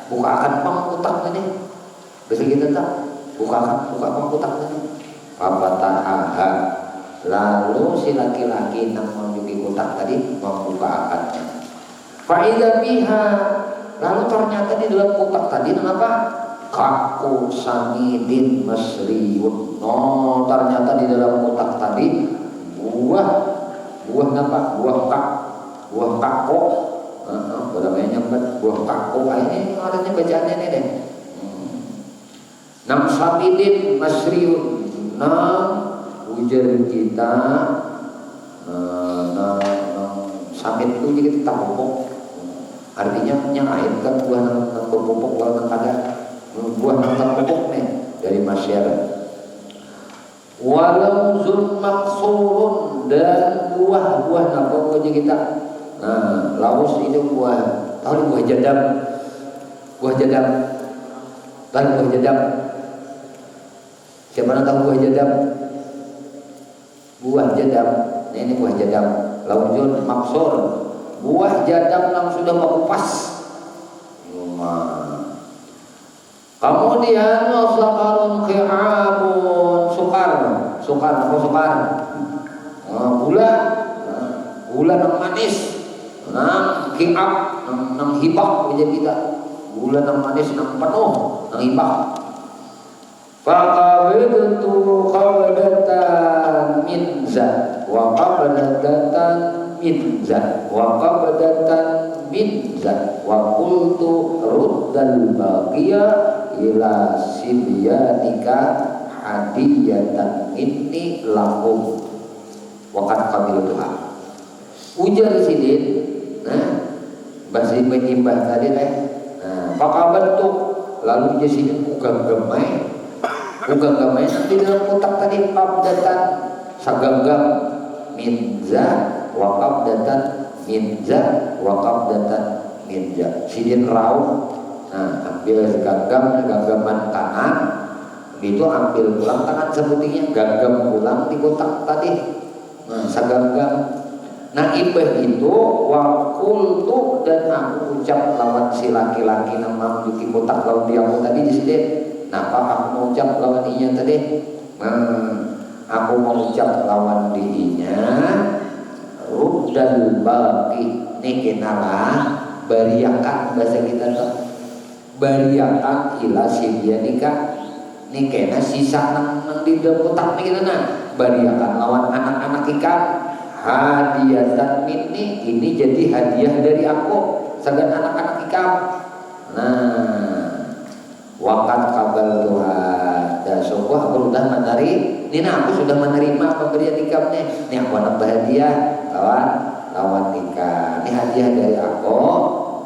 bukakan pangkutak ini, bisa kita tak? Buka pangkutak ini. Fabataha, lalu si laki-laki yang memiliki kotak tadi membuka akadnya. Faidah biha, lalu ternyata di dalam kotak tadi apa? Kaku sanidin masriun. Oh, ternyata di dalam kotak tadi buah apa? Buah kako. Berapa nyambat buah kako? Ini artinya bacaannya ini deh. Nam sabidin masriun. Nah, ujar kita samit itu jadi kita pupuk, artinya air kan buah nang berpupuk kalau nang ada buah nang pupuk nih dari masyarakat. Walau zul maksurun, dan buah nang pupuk kita. Nah, laus itu buah, tahu buah jadam, siapa yang tahu buah jadam? Buah jadam, ini buah jadam. Laujun maksur, buah jadam yang sudah mengupas. Kemudian sakarun khi'abun, sukar, gula yang manis, nang khi'ab, nang hibak aja kita, gula yang manis, nang penuh, nang hibak. Faqabadtu qabdatan min zat wa qabdatan min zat wa qabdatan min zat wa qultu ruddal baqiya ila sibyanika hadiyatan minni lahum wa qad qabiltuha. Ujar Sidin, nah bahasa imbah tadi teh. Nah, faqabadtu, lalu dia Sidin ugang-gemai di dalam kotak tadi, qabdatan sagamgam minza wa qabdatan minza wa qabdatan minza. Sidin rauh, nah ambil genggaman kanan itu, ambil pulang tangan sebutinya, genggam pulang di kotak tadi, nah sagamgam. Nah ibah itu wakultu, dan aku ucap lawan si laki-laki nama di kotak lawan dia tadi di sini. Nah, aku mau ucap lawan inya tadi. Aku mau ucap lawan diinya ruddal baqi, ini kenalah bariakan bahasa kita tuh bariakan ila sibyanika nikena sisa nang di dalam otak nih bariakan lawan anak-anak ikan hadiatan ini jadi hadiah dari aku segan anak-anak ikan. Nah wakat kabel Tuhan dan sokoh aku sudah menerima aku sudah menerima pemberian ikan nih aku anak bahagia lawan ikan ini hadiah dari aku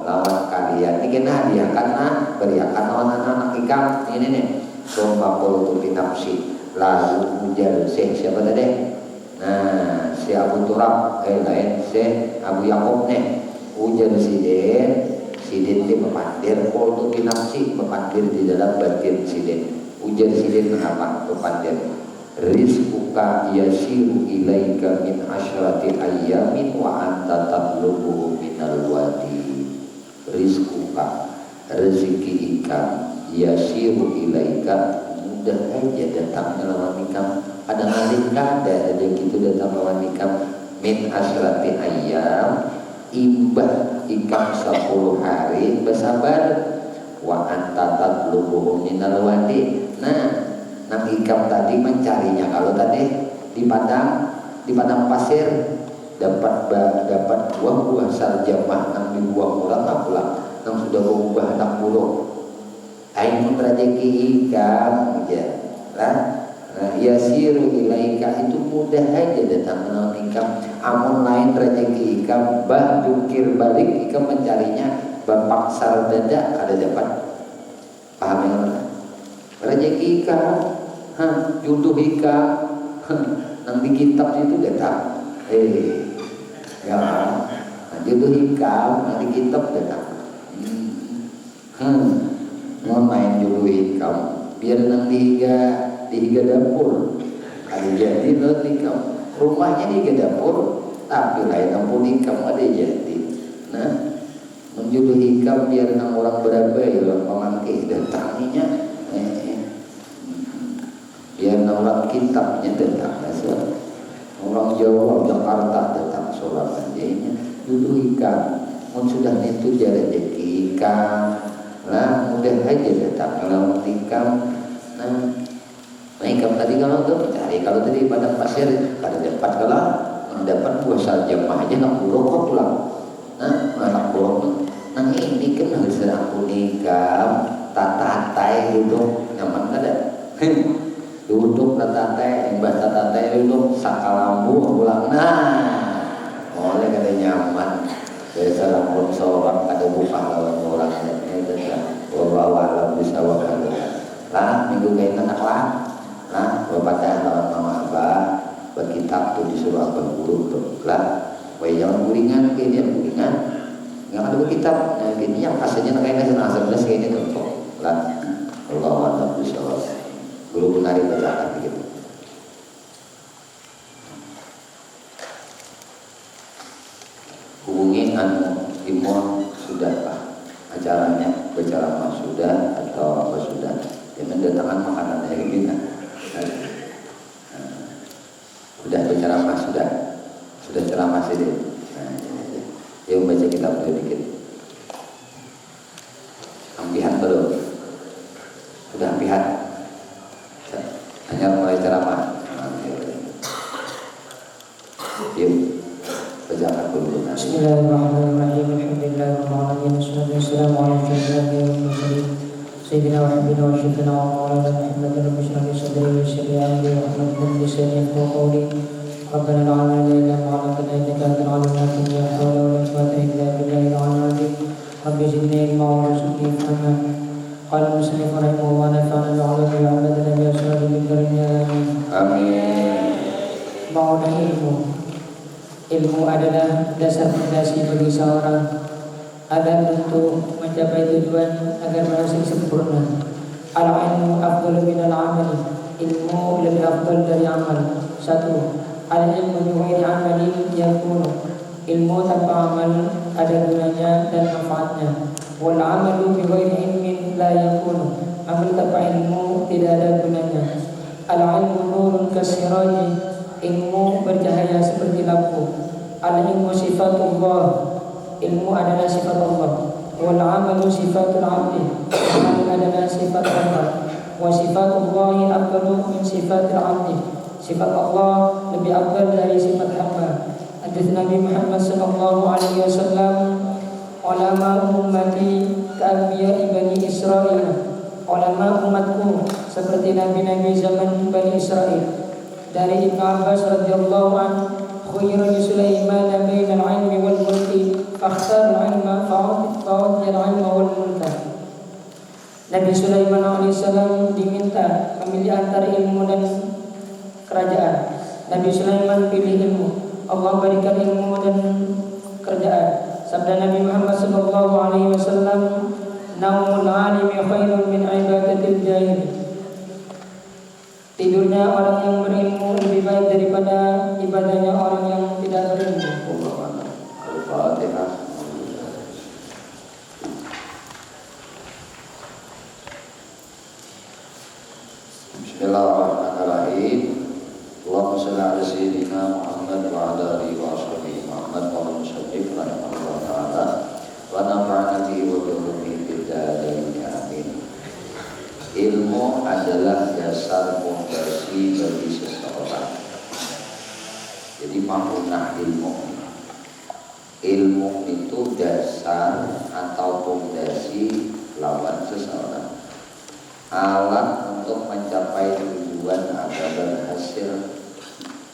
lawan kalian ini kena hadiah karena beriakan lawan anak-anak ikan ini nih sumpah puluh binafsi lalu ujar siapa tadi nah si Abu Turab lain si Abu Yakub nih ujar Sidin itu memandir puluh binafsi memandir di dalam batin Sidin ujar Sidin kenapa memandir rizquka yasiru ilaika min asyrati ayyamin wa anta tatlubuhu minal wadi. Rizquka rezeki ikan yasiru ilaika mudah aja datang lawan ikan ada ngalingkah ada gitu datang lawan ikan min asyrati ayyam imbah ikan 10 hari bersabar wa anta tatlubuhu minal wadi. Nah nang ikam tadi mencarinya kalau tadi di padang pasir dapat buah-buah sarjamah nang di buah murah pulang nang sudah berubah 60 ain rezeki ikam ya lah yasiru ilaika itu mudah aja datang nang ikam amun lain rezeki ikam bah jungkir balik ikam mencarinya berpaksar dada ada dapat paham yang mana rezeki ikam jodoh ikan nang di kitab itu datang ya jodoh ikan nang di kitab datang mau main jodoh ikan biar nang di higa dapur ada jadi nanti kamu rumahnya di higa dapur tapi lain ampun ikan ada jadi nah menjodoh ikan biar nang orang berapa ya orang pemangkih datanginya biar orang kitabnya datang orang Jawa Jakarta datang sholat anjingnya dulu ikan sudah itu jadi rezeki ikan lah mudah aja datang kalau ikan nah ikan tadi kalau tuh mencari kalau tadi padang pasir kada dapat kalau mendapat buah sarjamah aja nak buruk pulang nah anak buruk nah ini kan harus serang ikan tata duduk nyaman kada duduk tatate duduk sakalambu pulang nah oleh kada nyaman biasa lamun seorang kada buka lawan orang itu bawa alam bisa wakil lah minggu kain anak lah bapak lawan mama abah berkitab tuh disuruh abah guru tuh lah jangan guringan kayaknya guringan nggak ada berkitab nah gini yang pastinya kayaknya senang sebelas kayaknya tuh lah Allah alam bisa guru menari bacaan begitu. Hubungi Imon sudahkah acaranya berceramah sudah atau apa sudah ya mendatangkan makanan dari kita sudah berceramah sudah ceramah sih deh ya baca kitab dulu dikit ampihan belum sudah ampihan hanya mulai ceramah. Yuk, bacakan dulu. Bismillahirrahmanirrahim. Alhamdulillahirabbil alamin. Wassalatu wassalamu ala asyrofil mursalin. Sayyidina wa habibina wa syafiina wa maulana Muhammadin rabbi shrah li sadri wa yassir li amri wa hlul 'uqdatam min lisani yafqahu qawli. Rabbana la ilma lana illa ma 'allamtana innaka antal 'alimul hakim. La hawla wa la quwwata illa billahil 'aliyyil 'azim. Rabbi zidni ilma wa warzuqni fahma. Qala muslim rahimahullah nafa'ana bi'ulumi wa 'amadana bi asrabi min dunya. Amin. Maulah ilmu adalah dasar fondasi bagi seorang agar untuk mencapai tujuan agar berhasil sempurna. Al-ilmu afdalu minal amali. Ilmu lebih afdal dari amal. 1. Al-ilmu bi ghairi amalin yakunu. Ilmu tanpa amal ada gunanya dan manfaatnya. Wal amalu bi ghairi ilmin la yakunu. Amal tanpa ilmu tidak ada gunanya. Al-ilmu nurun kasiraji. Ilmu bercahaya seperti lampu. Al-ilmu sifatullah. ilmu adalah sifat Allah. Wal amalu sifatul abdi, amal adalah sifat Allah. Wa sifatullahi afdalu min sifatil abdi, sifat Allah lebih afdal dari sifat hamba. Hadis Nabi Muhammad sallallahu alaihi wasallam, ulama ummati ka'anbiya'i bani Israil, ulama umatku seperti nabi-nabi zaman Bani Israel. Dari Ibnu Abbas radhiyallahu anhu, khuyira Sulaiman bainal ilmi wal mulki fakhtar al-ilma fa'udiyal ilma wal mulka. Nabi Sulaiman alaihissalam diminta memilih antara ilmu dan kerajaan. Nabi Sulaiman pilih ilmu. Allah berikan ilmu dan kerajaan. Sabda Nabi Muhammad sallallahu alaihi wasallam, naumul alimi khairun min ibadatil jahil. Tidurnya orang yang berilmu lebih baik daripada ibadahnya orang yang tidak berilmu. Al-Fatihah. Bismillahirrahmanirrahim. Allahumma shalli ala sayyidina Muhammad wa ala alihi wa sahbihi Muhammad wa musallif rahimahullah ta'ala wa nafa'ana bihi wa bihi fid dharain amin. Ilmu adalah dasar fondasi bagi seseorang. Jadi mahunah ilmu. Ilmu itu dasar atau fondasi lawan seseorang, alat untuk mencapai tujuan agar berhasil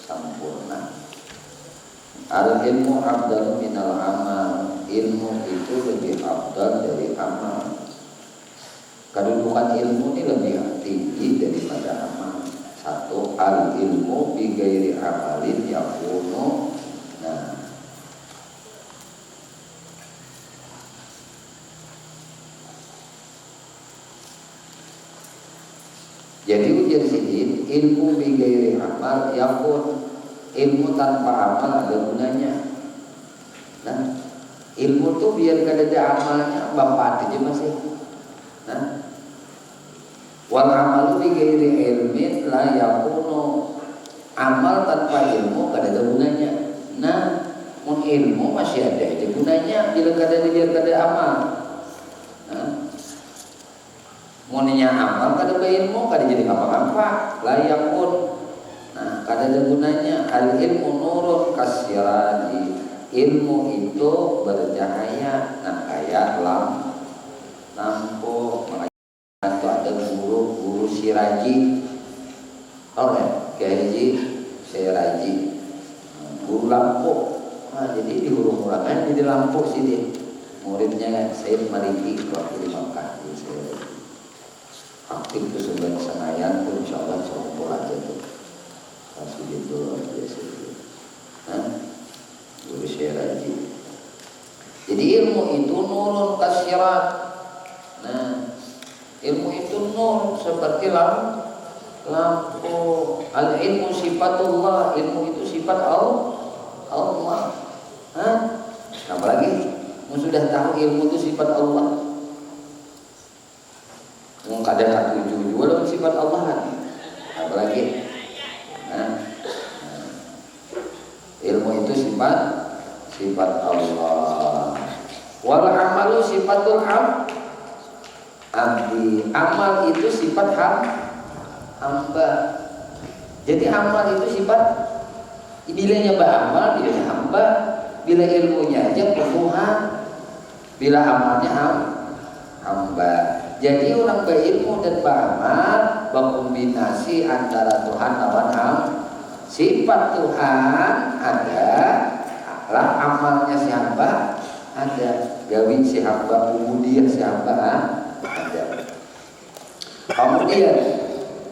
sempurna. Al-ilmu afdalu minal amal. Ilmu itu lebih afdal dari amal. Kedudukan ilmu ini lebih tinggi daripada amal. Satu, al-ilmu bi ghairi amalin yakunu. Nah, jadi ujian sini, ilmu bi ghairi amal yakun. Ilmu tanpa amal ada gunanya. Nah, ilmu tuh biar kada ada amalnya, bapak aja masih. Nah, wal amalu bi ghairi ilmin la yakunu. Amal tanpa ilmu kada ada gunanya. Nah, mun ilmu masih ada aja gunanya bila kada biar kada amal. Nah, munnya amal kada ilmu kada jadi apa-apa, la yakun. Nah, kada ada gunanya. Al ilmu nurun kasirani. Ilmu itu bercahaya, nah kayak lampu. Atau ada guru siraji, oke, kaji siraji, guru lampu. Nah, jadi di huruf murangan jadi lampu sini. Muridnya Sayyid Mariki waktu di Makkah. Aktif ke Sumber Senayan pun insya Allah serumpul aja tuh. Kasih gitu biasa gitu. Guru siraji. Jadi ilmu itu nurun kasirat. Nah, ilmu itu nur seperti lampu. Al-ilmu sifatullah, ilmu itu sifat Allah. Apalagi sudah tahu ilmu itu sifat Allah. Kadang katuju juga sifat Allah kan. Apalagi ilmu itu sifat Allah. Wal amalu sifatul abdi. Amal itu sifat hamba. Jadi amal itu sifat, bilanya beramal, bilanya hamba. Bila ilmunya aja Tuhan, bila amalnya hamba. Jadi orang berilmu dan beramal berkombinasi antara Tuhan lawan hamba. Sifat Tuhan ada, lah amalnya si hamba ada. Gawin si hamba, ubudiyah si hamba ada. Kemudian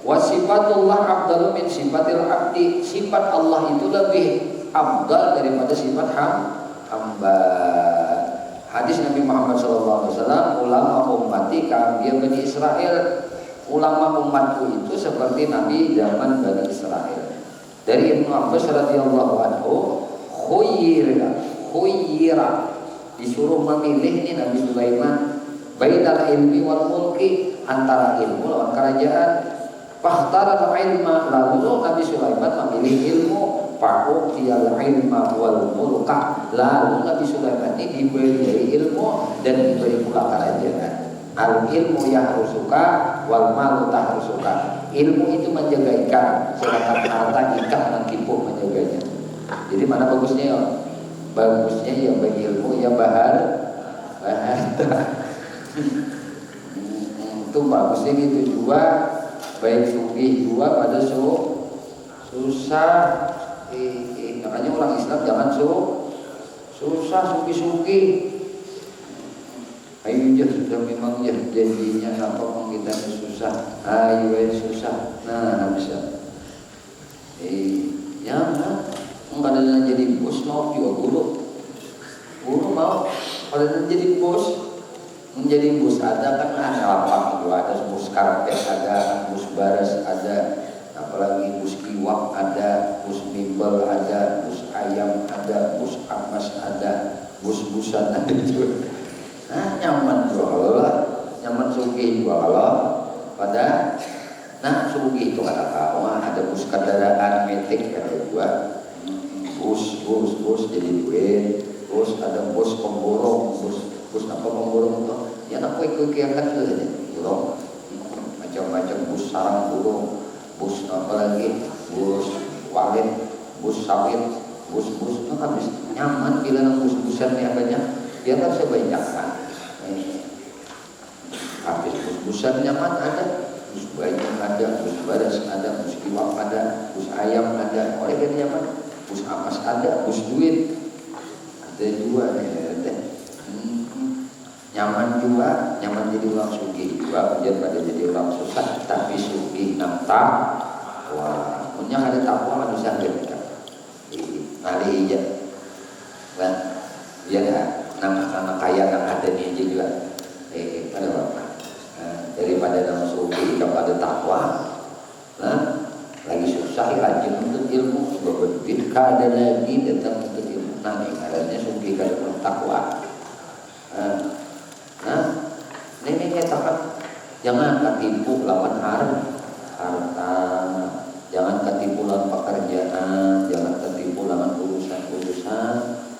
wasifatullah afdalu min sifatil abdi. Sifat Allah itu lebih afdal daripada sifat hamba. Hadis Nabi Muhammad SAW, ulama ummati ka'anbiya'i Bani Israil. Ulama umatku itu seperti Nabi zaman Bani Israil. Dari Ibnu Abbas radhiyallahu anhu, khuyyira disuruh memilih ini Nabi Sulaiman bainal ilmi wal mulki, antara ilmu lawan kerajaan. Fakhtara al-ilma, lalu Nabi Sulaiman memilih ilmu. fa'utiyal ilma wal mulka. Lalu Nabi Sulaiman ini diberi ilmu dan diberi pula kerajaan. Al ilmu yahrusuka wal malu tahrusuka. Ilmu itu menjaga ikan, sedangkan harta ikan mengtipu menjaganya. Jadi mana bagusnya ya? Bagusnya ya bagi ilmu ya bahar. Itu bagusnya gitu juga. Baik sugih juga pada susah. Makanya orang Islam jangan susah sugih-sugih. Ayo ya sudah memang ya janjinya apa pun kita susah. Ayo susah. Nah bisa. Ya kadang jadi bos mau juga guru mau kadang jadi bos. Menjadi bus ada kan ada lapang itu ada bus karpet ada bus baras ada apalagi bus kiwak ada bus bimbel ada bus ayam ada bus amas ada bus busan ada juga. Nah nyaman juga kalau lah nyaman sugih juga kalau pada nah sugih itu kata kau ada bus kendaraan metik ada juga bus jadi duit bus ada bus pemborong bus apa pemborong itu ya nak kue yang kecil aja burung macam-macam bus sarang burung bus apa lagi bus walet bus sawit bus itu habis nyaman bila nak bus-busan ya banyak biar kan sebanyak kan habis bus-busan nyaman ada bus banyak ada bus baras ada bus kiwak ada bus ayam ada oleh kan nyaman bus amas ada bus duit ada dua ada nyaman juga, nyaman jadi orang sugih juga, kemudian pada jadi orang susah, tapi sugih nampak. Wah, punya ada takwa manusia kita. Nali aja, kan? Ya, nama kaya yang ada di aja juga. Ada apa? Daripada nama sugih kepada takwa, nah, lagi susah rajin untuk ilmu, berbeda ada lagi datang untuk ilmu. Nah, adanya sugih kalau takwa. Nah, ini katakan jangan ketipu lawan harta, jangan ketipu lawan pekerjaan, jangan ketipu lawan urusan-urusan.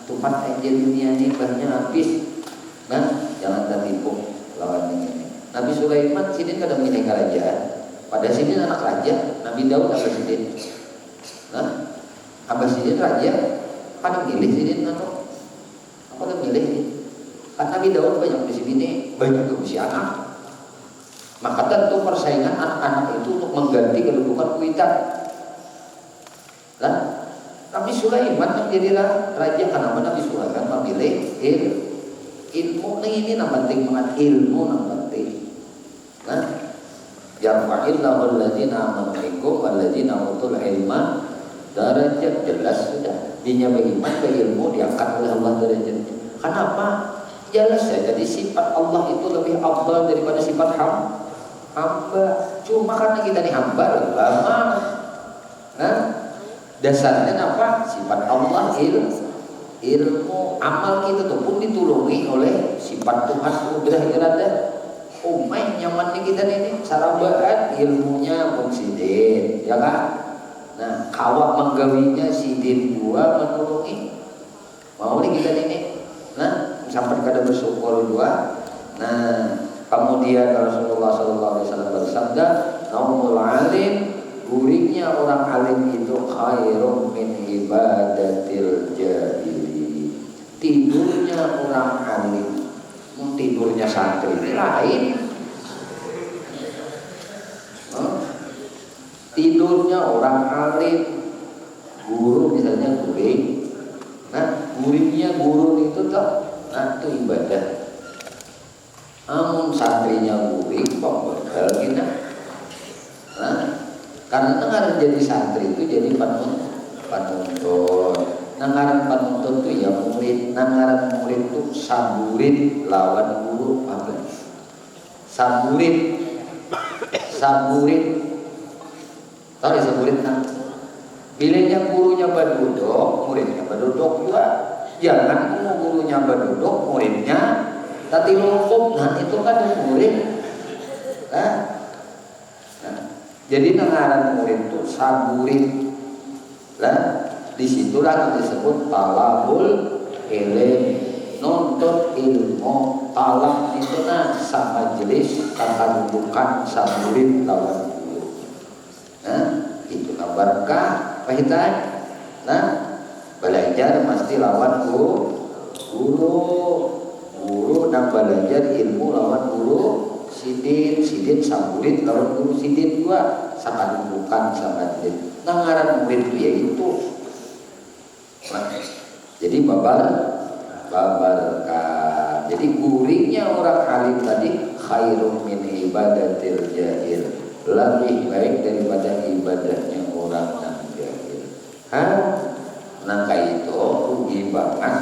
Tupat aja dunia ini banyak habis. Nah, jangan ketipu lawan ini. Nabi Sulaiman sini kadang milih kerajaan. Pada sini anak raja, Nabi Daud apa sini? Nah, apa sini raja? Kadang milih sini apa yang milih ini? Kan Nabi Daud banyak di sini banyak usia anak. Maka tentu persaingan anak-anak itu untuk mengganti kedudukan kuitan. Nah, Nabi Sulaiman menjadi raja karena Nabi Sulaiman memilih ilmu. Ini yang penting banget ilmu yang penting. Nah, yarfa'illahu alladziina aamanu minkum walladziina utul ilma darajat. Jelas sudah. Dinya beriman berilmu diangkat oleh Allah derajatnya. Kenapa? Jelas ya, jadi sifat Allah itu lebih afdal daripada sifat hamba. Cuma karena kita ini hamba lama. Nah, dasarnya apa? Sifat Allah ilmu, amal kita tuh pun ditulungi oleh sifat Tuhan udah irada. Umay nyaman nih kita ini sarabaan ilmunya pun sidin, ya kan? Nah, kawak menggawinya sidin gua menulungi. Mau nih kita ini. Nah, sampai kada bersyukur juga. Nah, kemudian Rasulullah SAW bersabda, naumul alim, gurihnya orang alim itu khairun min ibadatil jahili. Tidurnya orang alim, tidurnya santri ini lain. Tidurnya orang alim, guru misalnya guring. Nah, gurihnya guru itu tuh nah itu ibadah. Namun santrinya guring pembekal kita. Nah, karena ngaran jadi santri itu jadi panuntun. Nah ngaran panuntun itu ya murid. Nah ngaran murid itu saburin lawan guru apa? Saburin. Tahu ya saburin kan? Bilanya gurunya baduduk, muridnya baduduk juga. Jangan gurunya baduduk, muridnya tati lukup. Nah itu kan murid. Nah, jadi nengaran murid itu saburin. Lah, Disitulah disebut talabul ilm, nuntut ilmu. Talab itu sama jenis kata dudukan samurid lawan guru. Itu berkah pahitan. Belajar mesti lawan guru dan belajar ilmu lawan guru sidin samurid lawan guru sidin juga sama dudukan sama jenis. Ngaran murid dia itu. Jadi babarkan. Jadi guringnya orang alim tadi khairun min ibadatil jahil, lebih baik daripada ibadahnya orang yang jahil. Nah kayak itu rugi banget.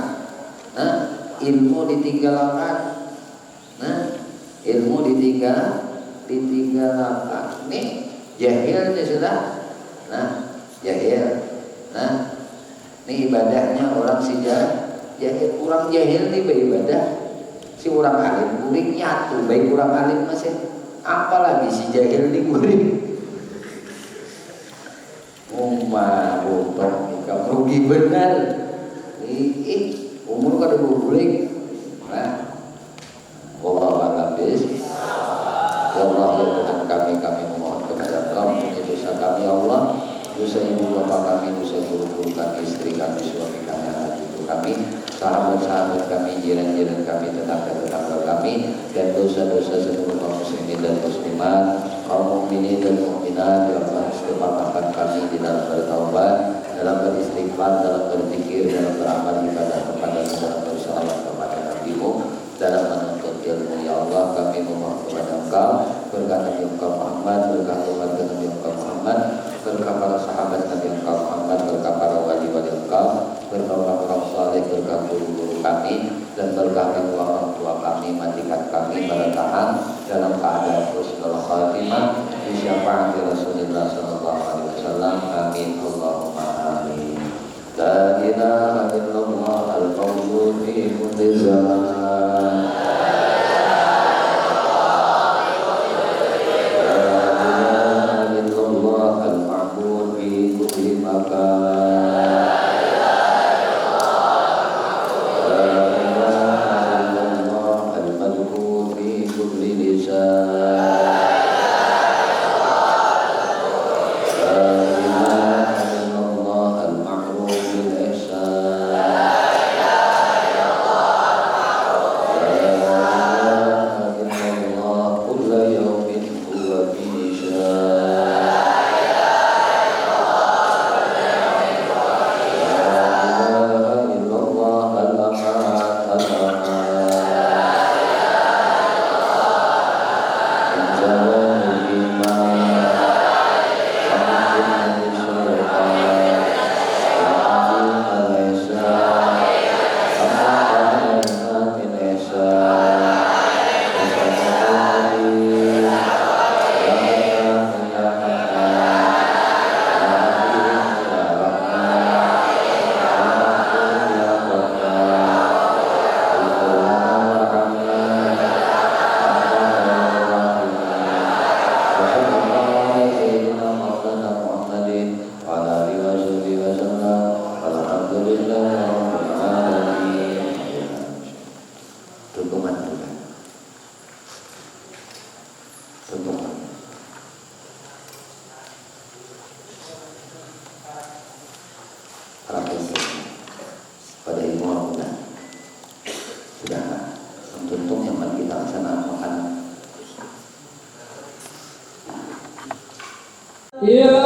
Ilmu ditinggalkan. Ilmu ditinggalkan. Nih jahilnya sudah. Jahil. Ini ibadahnya orang si jahil, orang jahil ini beribadah. Si orang alim guring nyatu, baik orang alim masih apalagi si jahil di guring. Bukan rugi benar. Umur kada guring. Wallahu a'lam bishawab. Allah ya kami memohon kepada Allah, dosa kami Allah. Dosa ibu bapak kami, dosa guru-guru kami, istri kami, suami kami, anak cucu kami, sahabat-sahabat kami, jiran-jiran kami, tetangga-tetangga kami, dan dosa-dosa seluruh kaum muslimin dan muslimat, kaum mukminin dan mukminat, dalam istiqamahkan kami di dalam bertaubat, dalam beristighfar, dalam berzikir, dalam beramal ibadah kepada dalam bersalat kepada Nabi-Mu, dalam menuntut ilmu. Ya Allah, kami memohon kepada Engkau berkah Nabi Engkau Muhammad, berkah keluarga Nabi Engkau Muhammad, berkah para sahabat Nabi Engkau Muhammad, berkah para wali-wali Engkau, berkah orang saleh, berkah guru-guru kami, dan berkah kedua orang tua kami, majikan kami, berkahan dalam keadaan husnul khatimah di syafaat Rasulullah sallallahu alaihi wasallam. Amin Allahumma amin. La ilaha illallah al-fawzu fi kulli zaman. Pada ilmu Allah sudah tuntung yang mari kita laksanakan. Ya